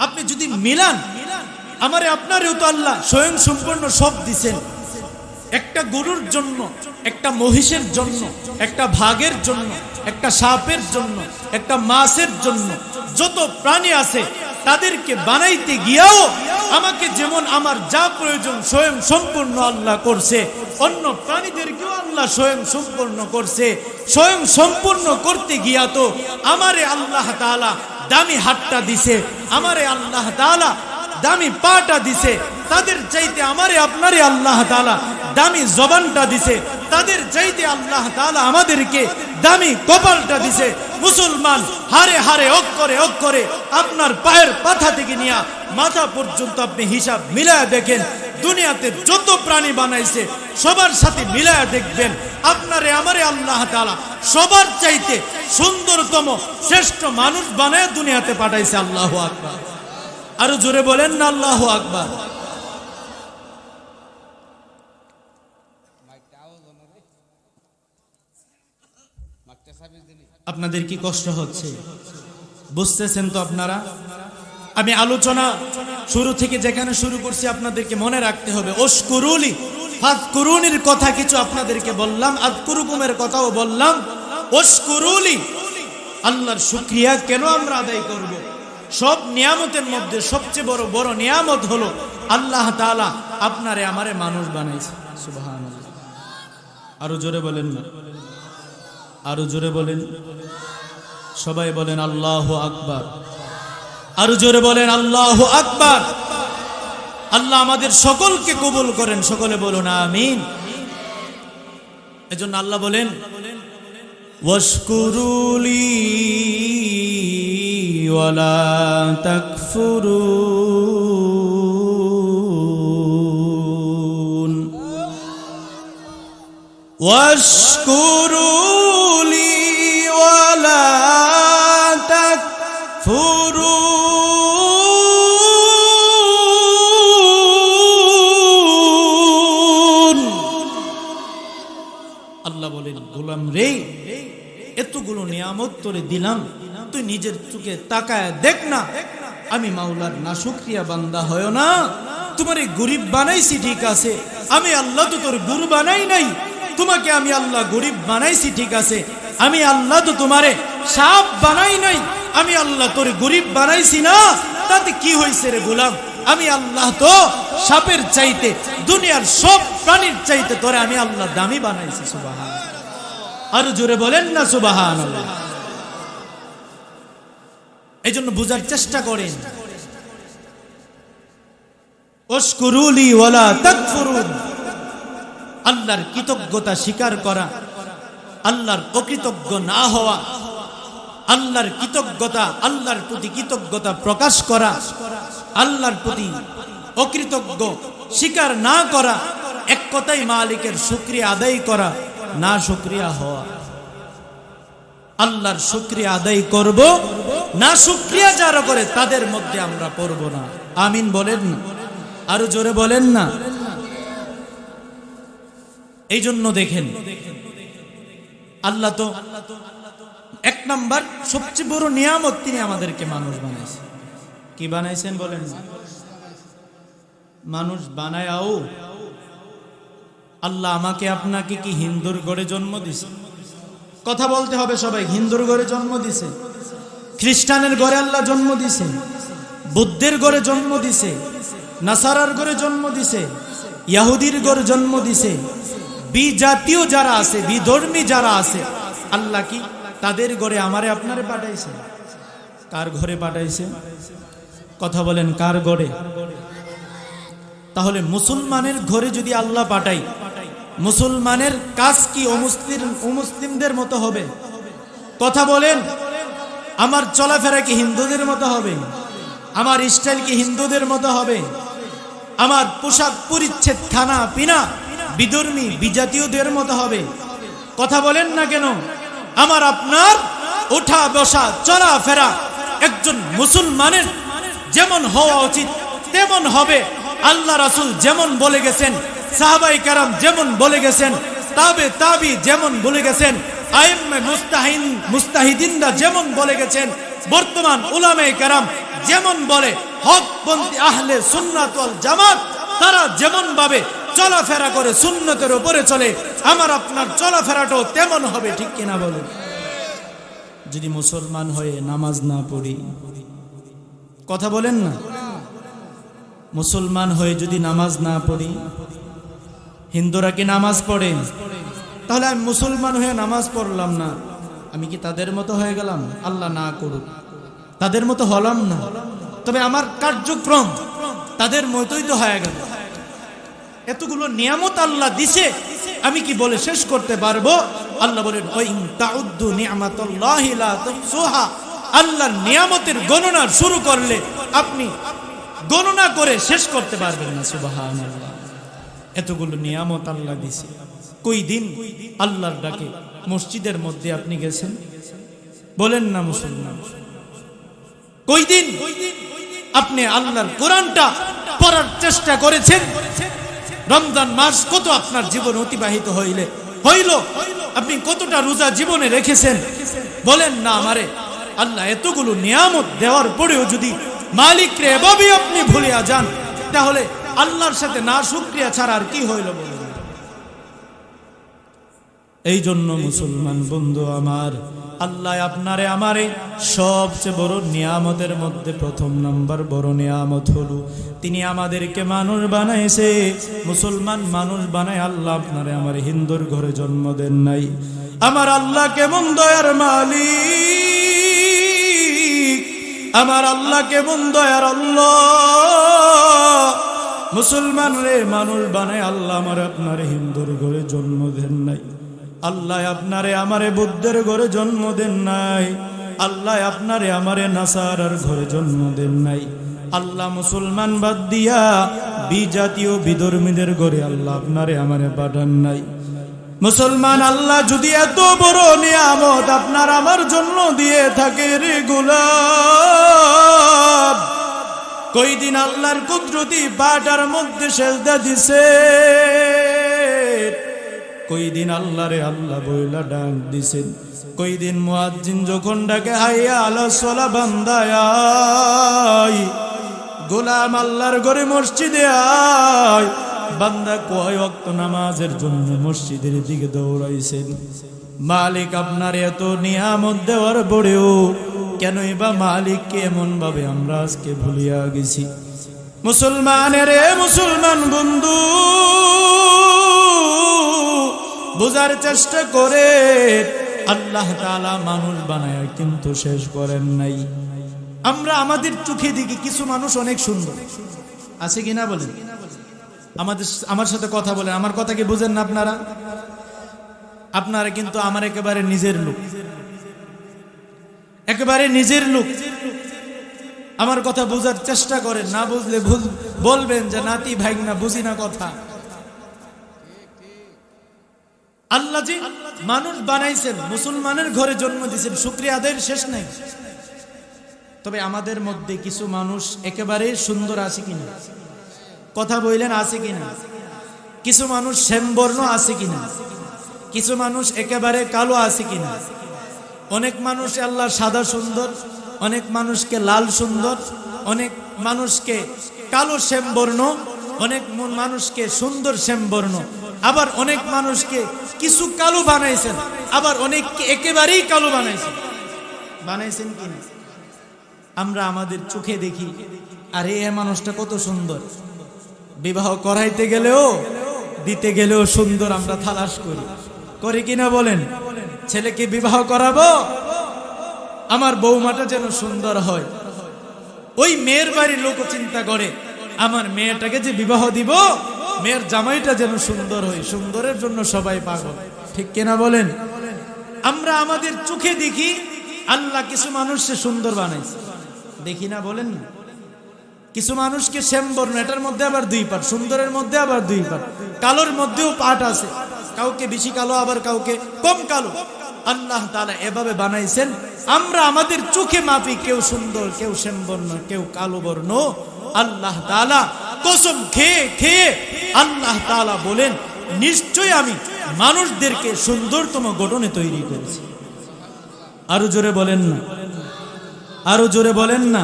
আপনি যদি মিলান, আমারে আপনারেও তো আল্লাহ স্বয়ং সম্পূর্ণ সব দিছেন। একটা গরুর জন্য, একটা মহিষের জন্য, একটা ভাগের জন্য, একটা সাপের জন্য, একটা মাছের জন্য, যত প্রাণী আছে তাদেরকে বানাইতে গিয়াও আমাকে যেমন আমার যা প্রয়োজন স্বয়ং সম্পূর্ণ আল্লাহ করছে, অন্য প্রাণীদেরকেও আল্লাহ স্বয়ং সম্পূর্ণ করছে। স্বয়ং সম্পূর্ণ করতে গিয়া তো আমারে আল্লাহ তাআলা দামি হাতটা দিছে, আমারে আল্লাহ তাআলা দামি পাটা দিছে, তাদের চাইতে আমারে আপনারে আল্লাহ তাআলা দামি জবানটা দিছে, তাদের চাইতে আল্লাহ তাআলা আমাদেরকে দামি কপালটা দিছে। মুসলমান হারে হারে অক্ষরে অক্ষরে আপনার পায়ের পাতা থেকে নিয়ে মাথা পর্যন্ত আপনি হিসাব মিলায়া দেখেন, দুনিয়াতে যত প্রাণী বানাইছে সবার সাথে মিলায়া দেখবেন আপনারে আমারে আল্লাহ তাআলা সবার চাইতে সুন্দরতম শ্রেষ্ঠ মানুষ বানায় দুনিয়াতে পাঠাইছে। আল্লাহু আকবার। আরো জোরে বলেন না আল্লাহু আকবার। আপনাদের কি কষ্ট হচ্ছে? বুঝতেছেন তো আপনারা? আমি আলোচনা শুরু থেকে যেখানে শুরু করছি আপনাদেরকে মনে রাখতে হবে, ওশকুরুলি ফাযকুরুনির কথা কিছু আপনাদেরকে বললাম, আযকুরুকুমের কথাও বললাম। ওশকুরুলি, আল্লাহর শুকরিয়া কেন আমরা আদায় করব? সব নিয়ামতের মধ্যে সবচেয়ে বড় বড় নিয়ামত হলো আল্লাহ তাআলা আপনারে আমারে মানুষ বানাইছে। সুবহানাল্লাহ। আরো জোরে বলেন না, আরো জোরে বলেন। সবাই বলেন আল্লাহু আকবার। আরো জোরে বলেন আল্লাহু আকবার। আল্লাহ আমাদের সকলকে কবুল করেন, সকলে বলুন আমিন। এজন্য আল্লাহ বলেন ওয়াশকুরুলি ওয়ালা তাকফুরুন, ওয়াশকুরুলি ওয়ালা তাকফুরুন। আল্লাহ বলেন গোলাম রে, এতগুলো নিয়ামত তোরে দিলাম, তুই নিজের চোখে তাকায় দেখ না, আমি মাওলার নাশুকরিয়া বান্দা হয় না। তোমার এই গরিব বানাইছি ঠিক আছে, আমি আল্লাহ তো তোর গুরু বানাই নাই। তোমাকে আমি আল্লাহ গরিব বানাইছি ঠিক আছে, আমি আল্লাহ তো তোমারে সাপ বানাই নাই। আমি আল্লাহ তোর গরিব বানাইছি না, তাতে কি হয়েছে রে গোলাম? আমি আল্লাহ তো সাপের চাইতে দুনিয়ার সব প্রাণীর চাইতে তোরে আমি আল্লাহ দামি বানাইছি। সুবহানাল্লাহ। আরো জোরে বলেন না সুবহানাল্লাহ। এই জন্য বুঝার চেষ্টা করেন, ওশকুরুলি ওয়ালা তাকফুরুন, আল্লাহর কৃতজ্ঞতা স্বীকার করা, আল্লাহর অকৃতজ্ঞ না হওয়া, আল্লাহর কৃতজ্ঞতা, আল্লাহর প্রতি কৃতজ্ঞতা প্রকাশ করা, আল্লাহর প্রতি অকৃতজ্ঞ স্বীকার না করা, এক কথাই মালিকের শুকরিয়া আদায় করা, না শুকরিয়া হওয়া। আল্লাহর শুকরিয়া আদায় করব, না শুকরিয়া যারা করে তাদের মধ্যে আমরা পড়ব না। আমিন বলেন না, আরো জোরে বলেন না। এই জন্য দেখেন আল্লাহ তো এক নাম্বার সবচেয়ে বড় নিয়ামত, তিনি আমাদেরকে মানুষ বানাইছেন। কি বানাইছেন বলেন না? মানুষ বানায়াও আল্লাহ আমাকে আপনাকে কি হিন্দুর ঘরে জন্ম দিছে? কথা বলতে হবে সবাই। হিন্দুর ঘরে জন্ম দিছে, খ্রিস্টানের ঘরে আল্লাহ জন্ম দিছে, বুদ্ধের ঘরে জন্ম দিছে, নাসারার ঘরে জন্ম দিছে, ইহুদির ঘরে জন্ম দিছে, বিজাতীয় যারা আছে, বিধর্মী যারা আছে, আল্লাহ কি তাদের ঘরে আমারে আপনারে পাঠাইছে? কার ঘরে পাঠাইছে? কথা বলেন কার ঘরে? তাহলে মুসলমানের ঘরে যদি আল্লাহ পাঠাই, মুসলমানের কাজ কি অমুসলিমদের মতো হবে? কথা বলেন। আমার চলাফেরা কি হিন্দুদের মতো হবে? আমার স্টাইল কি হিন্দুদের মতো হবে? আমার পোশাক পরিচ্ছদ, খানা পিনা বিধর্মী বিজাতীয়দের মতো হবে? কথা বলেন না কেন? আমার আপনার ওঠা বসা চলাফেরা একজন মুসলমানের যেমন হওয়া উচিত তেমন হবে। আল্লাহ রাসূল যেমন বলে গেছেন, সাহাবায়ে কেরাম যেমন বলে গেছেন, তাবি যেমন বলে গেছেন, আইম্মে মুস্তাহিদিনরা যেমন বলে গেছেন, বর্তমান উলামায়ে কেরাম যেমন বলে, হকপন্থী আহলে সুন্নাত ওয়াল জামাত তারা যেমন ভাবে চলাফেরা করে সুন্নতের উপরে চলে, আমার আপনার চলাফেরাটাও তেমন হবে। ঠিক কিনা বলেন? যদি মুসলমান হয়ে নামাজ না পড়ি, কথা বলেন না, মুসলমান হয়ে যদি নামাজ না পড়ি, হিন্দুরা কি নামাজ পড়ে? তাহলে আমি মুসলমান হয়ে নামাজ পড়লাম না, আমি কি তাদের মতো হয়ে গেলাম? আল্লাহ না করুক, তাদের মতো হলাম না, তবে আমার কার্যক্রম তাদের মতোই তো হয়ে গেল। এতগুলো নিয়ামত আল্লাহ দিছে, আমি কি বলে শেষ করতে পারবো? আল্লাহ বলেন, ওয়াইন তাউদ্দু নি'মাতাল্লাহি লা তুহসুহা। আল্লাহর নিয়ামতের গণনা শুরু করলে আপনি গণনা করে শেষ করতে পারবেন না। সুবহানাল্লাহ। এতগুলো নিয়ামত আল্লাহ দিছে। কই দিন আল্লাহর ডাকে মসজিদের মধ্যে আপনি গেছেন? বলেন না মুসলমান, কই দিন আপনি আল্লাহর কোরআনটা পড়ার চেষ্টা করেছেন? রমজান মাস কত আপনার জীবন অতিবাহিত হইল, আপনি কতটা রোজা জীবনে রেখেছেন? বলেন না আমারে। আল্লাহ এতগুলো নিয়ামত দেওয়ার পরেও যদি মালিকরে এভাবে আপনি ভুলিয়া যান, তাহলে আল্লাহর সাথে না শুকরিয়া ছাড়া আর কি হইল বলেন? এই জন্য মুসলমান বন্ধু আমার, আল্লাহ আপনারে আমারে সবচেয়ে বড় নিয়ামতের মধ্যে প্রথম নাম্বার বড় নিয়ামত হলো তিনি আমাদেরকে মানুষ বানাইছে। মুসলমান মানুষ বানায় আল্লাহ আপনারে আমারে হিন্দুর ঘরে জন্ম দেন নাই। আমার আল্লাহ কেমন দয়ার মালিক, আমার আল্লাহ কেমন দয়ার আল্লাহ। মুসলমান রে মানুষ বানায় আল্লাহ আমার আপনারে হিন্দুর ঘরে জন্ম দেন নাই। আল্লাহ আপনারে আমারে বুদ্ধের ঘরে জন্ম দেন নাই। আল্লাহ আপনারে আমারে নাসারার ঘরে জন্ম দেন নাই। আল্লাহ মুসলমান বাদ দিয়া বিজাতীয় বিধর্মীদের ঘরে আল্লাহ আপনারে আমারে পাঠান নাই। মুসলমান আল্লাহ যদি এত বড় নিয়ামত আপনার আমার জন্য দিয়ে থাকে রে গোলাপ, কই দিন আল্লাহর কুদরতি বাটার মধ্যে সেজদা দিছে? কই দিন আল্লাহ রে আল্লাহ বইলা ডাক দিছেন? কই দিন মুয়াজ্জিন যখন ডাকে হাইয়া আলা সালাহ বান্দা আয়, গোলাম আল্লাহর ঘরে মসজিদে আয়, বান্দা কয় ওয়াক্ত নামাজের জন্য মসজিদের দিকে দৌড়াইছেন? মালিক আপনার এত নিয়ামত দেওয়ার পরেও কেনই বা মালিককে এমন ভাবে আমরা আজকে ভুলিয়া গেছি? মুসলমানের মুসলমান বন্ধু বুঝার চেষ্টা করে, আল্লাহ তাআলা মানুষ বানায় কিন্তু শেষ করেন নাই। আমরা আমাদের চোখে দেখি কিছু মানুষ অনেক সুন্দর, আছে কিনা বলেন? আমার সাথে কথা বলেন, আমার কথা কি বুঝেন না আপনারা? আপনারা কিন্তু আমার একেবারে নিজের লোক, একেবারে নিজের লোক। আমার কথা বোঝার চেষ্টা করেন, না বুঝলে বলবেন যে নাতি ভাই না বুঝি না কথা। আল্লাহ যে মানুষ বানাইছেন, মুসলমানের ঘরে জন্ম দিয়েছেন, শুকরিয়া আদায়ের শেষ নাই। তবে আমাদের মধ্যে কিছু মানুষ একেবারে সুন্দর আছে কিনা? কথা বললেন আছে কিনা? কিছু মানুষ শ্যামবর্ণ আছে কিনা? কিছু মানুষ একেবারে কালো আছে কিনা? অনেক মানুষ আল্লাহ সাদা সুন্দর, অনেক মানুষকে লাল সুন্দর, অনেক মানুষকে কালো শ্যামবর্ণ, অনেক মানুষকে সুন্দর শ্যামবর্ণ, আবার অনেক মানুষকে কিছু কালো বানাইছেন, আবার অনেককে একেবারেই কালো বানাইছেন কিনা? আমরা আমাদের চোখে দেখি, আরে এ মানুষটা কত সুন্দর, বিবাহ করাইতে গেলেও দিতে গেলেও সুন্দর আমরা তালাশ করি কিনা বলেন? ছেলেকে বিবাহ করাবো, আমার বৌমাটা যেন সুন্দর হয়। ওই মেয়ের বাড়ির লোক চিন্তা করে আমার মেয়েটাকে যে বিবাহ দিব, মেয়ের জামাইটা যেন সুন্দর হয়, সুন্দরের জন্য সবাই পাগল। ঠিক কিনা বলেন? আমরা আমাদের চোখে দেখি আল্লাহ কিছু মানুষকে সুন্দর বানাইছে, দেখি না? বলেন না? কিছু মানুষকে শ্যামবর্ণ, এটার মধ্যে আবার 2 পাট, সুন্দরের মধ্যে আবার 2 পাট, কালোর মধ্যেও পাট আছে, কাউকে বেশি কালো আবার কাউকে কম কালো। আল্লাহ তাআলা এভাবে বানাইছেন, আমরা আমাদের চোখে মাপি, কেউ সুন্দর, কেউ শ্যামবর্ণ, কেউ কালো বর্ণ। আল্লাহ তাআলা কসম খেয়ে খেয়ে আল্লাহ তাআলা বলেন, নিশ্চয় আমি মানুষদেরকে সুন্দরতম গঠনে তৈরি করেছি। আরো জোরে বলেন না, আরো জোরে বলেন না।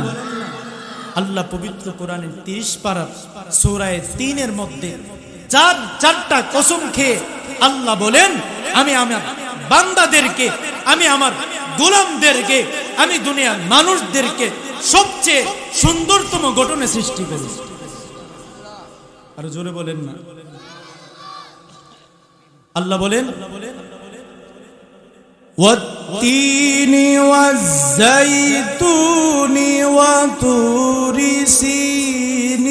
আল্লাহ পবিত্র কোরআনের 30 পারা সূরা 3 এর মধ্যে চারটা কসম খেয়ে আল্লাহ বলেন, আমি আমার বান্দাদেরকে, আমি আমার গোলামদেরকে, আমি দুনিয়ার মানুষদেরকে সবচেয়ে সুন্দরতম গঠনে সৃষ্টি করেছি। আরো জোরে বলেন না। আল্লাহ বলেন, ওয়াত-তিনি ওয়াজ-যাইতুনি ওয়া তুরি সিনিন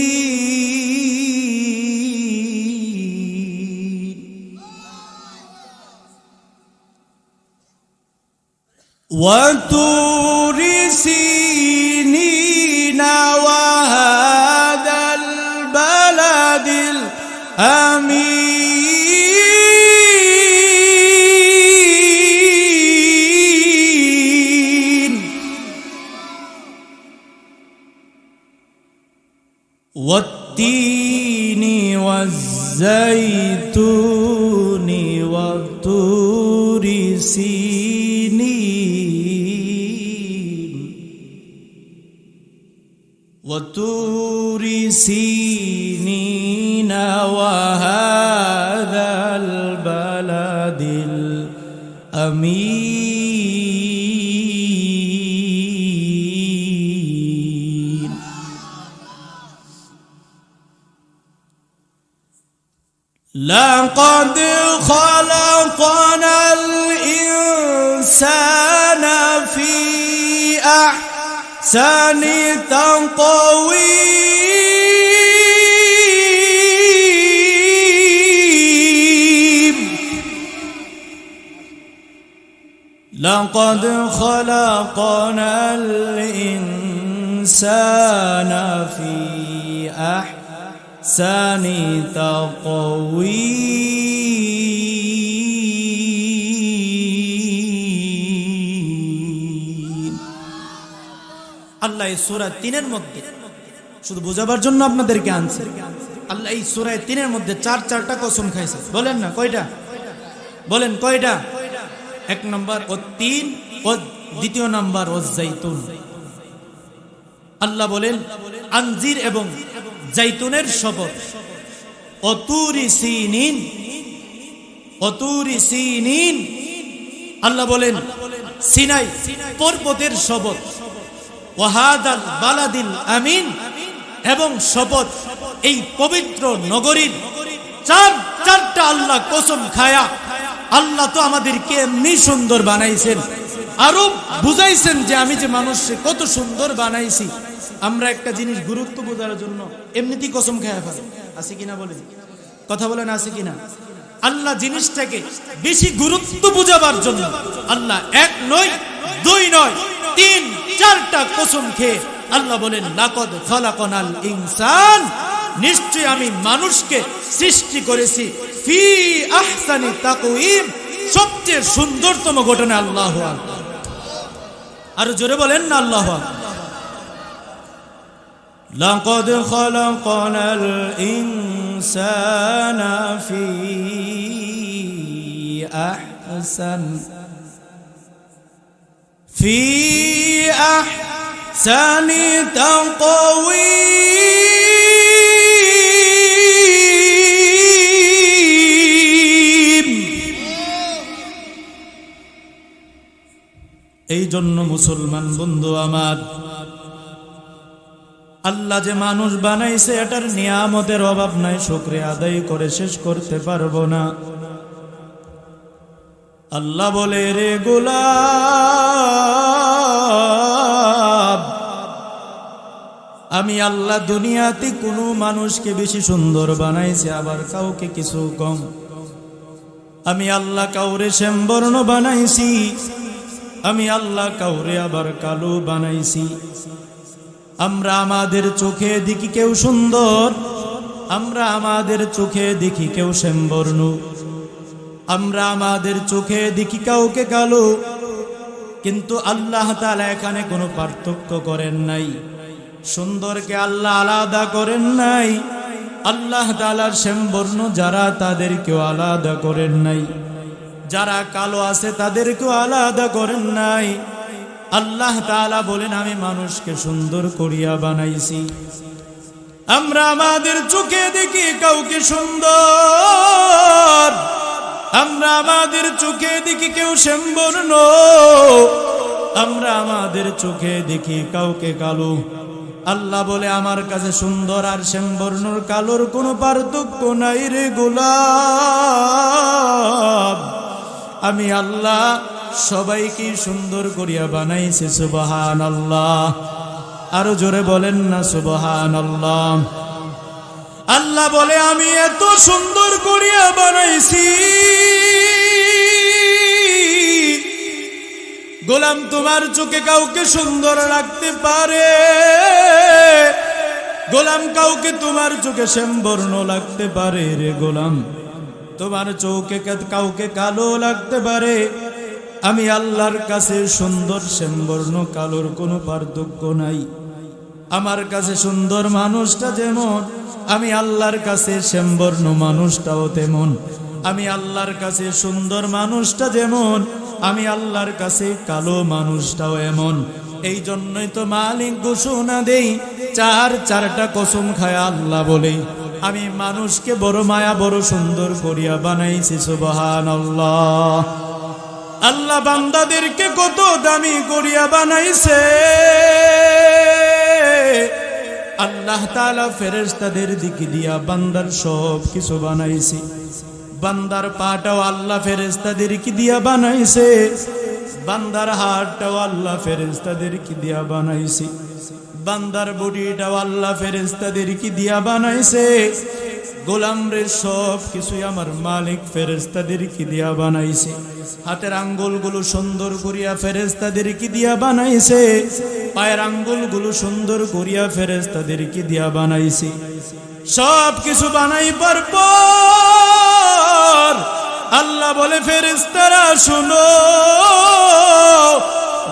ওয়া তুরি সিনিনা ওয়া হাদাল বালাদিল আমিন والتين والزيتون والطور سينين وطور سينين وهذا البلد الأمين لقد خلقنا الإنسان في أحسن تقويم لقد خلقنا الإنسان في أحسن تقويم আল্লাহ এই সূরা 3 এর মধ্যে শুধু বোঝাবার জন্য আপনাদেরকে আনছে। আল্লাহ এই সূরা 3 এর মধ্যে চারটা কসম খাইছে। বলেন না কয়টা? বলেন কয়টা? 1 নম্বর ওয়াত-তিন, ও 2 নম্বর ওয়াজ-যাইতুন। আল্লাহ বলেন আনজির এবং জাইতুনের শপথ, অতুরি সিনিন, অতুরি সিনিন। আল্লাহ বলেন সিনাই পর্বতের শপথ, ওয়াহাদাল বালাদিল আমিন, এবং শপথ এই পবিত্র নগরীর। চারটা আল্লাহ কসম খায়া আল্লাহ তো আমাদেরকে এমনি সুন্দর বানাইছেন, আরো বুঝাইছেন যে আমি যে মানুষকে কত সুন্দর বানাইছি। আমরা একটা জিনিস গুরুত্ব বোঝার জন্য এমনিতেই কসম খায়া ফেলি, আছে কিনা বলেন? কথা বলেন আছে কিনা? আল্লাহ জিনিসটাকে বেশি গুরুত্ব বোঝাবার জন্য আল্লাহ 1 নয় 2 নয় 3 4টা কসম খেয়ে আল্লাহ বলেন লাকাদ খালাকনাল ইনসান, নিশ্চয় আমি মানুষকে সৃষ্টি করেছি ফি আহসানি তাকওয়িম, সবচেয়ে সুন্দরতম গঠনে। আল্লাহু আকবার। আর জোরে বলেন না আল্লাহু আকবার। لقد خلقنا الإنسان في أحسن تقويم। এই জন্য মুসলমান বন্ধু আমার, আল্লাহ যে মানুষ বানাইছে এটার নিয়ামতের অভাব নাই, শুকরিয়া আদায় করে শেষ করতে পারবো না। আল্লাহ বলে, রে গোলাম আমি আল্লাহ দুনিয়াতে কোনো মানুষকে বেশি সুন্দর বানাইছি, আবার কাউকে কিছু কম। আমি আল্লাহ কাউরে শ্যামবর্ণ বানাইছি, আমি আল্লাহ কাউরে আবার কালো বানাইছি। আমরা আমাদের চোখে দেখি কেউ সুন্দর, আমরা আমাদের চোখে দেখি কেউ শ্যামবর্ণ, আমরা আমাদের চোখে দেখি কাউকে কালো, কিন্তু আল্লাহ তাআলা এখানে কোনো পার্থক্য করেন নাই। সুন্দরকে আল্লাহ আলাদা করেন নাই। আল্লাহ তাআলার শ্যামবর্ণ যারা তাদেরকেও আলাদা করেন নাই, যারা কালো আছে তাদেরকেও আলাদা করেন নাই। আল্লাহ তাআলা বলেন আমি মানুষকে সুন্দর করিয়া বানাইছি। আমরা আমাদের চোখে দেখি কাউকে সুন্দর, আমরা আমাদের চোখে দেখি কেউ শ্যামবর্ণ, আমরা আমাদের চোখে দেখি কাউকে কালো। আল্লাহ বলে আমার কাছে সুন্দর আর শ্যামবর্ণর কালোর কোনো পার্থক্য নাই রে গোলাম। আমি আল্লাহ সবাইকে সুন্দর করিয়া বানাইছি। সুবহানাল্লাহ। আরো জোরে বলেন না সুবহানাল্লাহ। আল্লাহ বলে আমি এত সুন্দর করিয়া বানাইছি, গোলাম তোমার চোখে কাউকে সুন্দর লাগতে পারে, গোলাম কাউকে তোমার চোখে শ্যামবর্ণ লাগতে পারে রে গোলাম, তোমার চোখে কাউকে কালো লাগতে পারে। আমি আল্লাহর কাছে সুন্দর শ্যামবর্ণ কালোর কোনো পার্থক্য নাই। আমার কাছে সুন্দর মানুষটা যেমন, আমি আল্লাহর কাছে শ্যামবর্ণ মানুষটাও তেমন। আমি আল্লাহর কাছে সুন্দর মানুষটা যেমন, আমি আল্লাহর কাছে কালো মানুষটাও এমন। এই জন্যই তো মালিক ঘোষণা দেই, চারটা কসম খায় আল্লাহ বলে আমি মানুষকে বড় মায়া বড় সুন্দর করিয়া বানাইছি। সুবহানাল্লাহ। আল্লাহ বান্দাদেরকে কত দামি করিয়া বানাইছে। আল্লাহ তাআলা ফেরেশতাদের দিকে দিয়া বান্দার সব কিছু বানাইছে। বান্দার পাটাও আল্লাহ ফেরেশতাদেরকে দিয়া বানাইছে, বান্দার হাতটাও আল্লাহ ফেরেশতাদেরকে দিয়া বানাইছে, বান্দার বডিটাও আল্লাহ ফেরেশতাদেরকে দিয়া বানাইছে। গোলামরে সব কিছুই আমার মালিক ফেরেশতাদেরকে দিয়া বানাইছে। হাতের আঙ্গুলগুলো সুন্দর করিয়া ফেরেশতাদেরকে দিয়া বানাইছে, পায়ের আঙ্গুলগুলো সুন্দর করিয়া ফেরেশতাদেরকে দিয়া বানাইছে। সব কিছু বানাইবার পর আল্লাহ বলে ফেরেশতারা শুনো,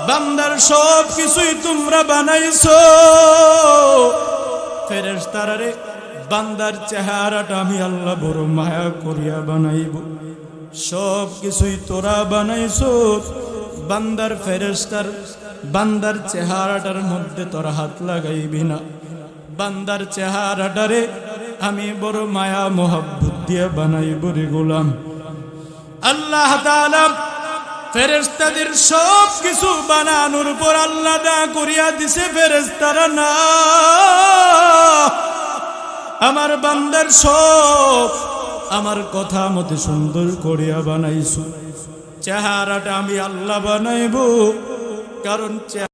বান্দার সব কিছুই তোমরা বানাইছো। ফেরেশতারা রে বান্দার চেহারাটা আমি আল্লাহ বড় মায়া করিয়া বানাইব। সব কিছুই তোরা বানাইছো। বান্দার ফেরেশতার বান্দার চেহারাটার মধ্যে তোরা হাত লাগাইবি না। বান্দার চেহারাটারে আমি বড় মায়া মোহাব্বত দিয়ে বানাইব রে গোলাম। আল্লাহ তাআলা ফেরেশতাদের সব কিছু বানানোর পর আল্লাহ দা করিয়া দিছে ফেরেশতারা না, আমার বান্দার সব আমার কথা মতে সুন্দর করিয়া বানাইছো। চেহারাটা আমি আল্লাহ বানাইব, কারণ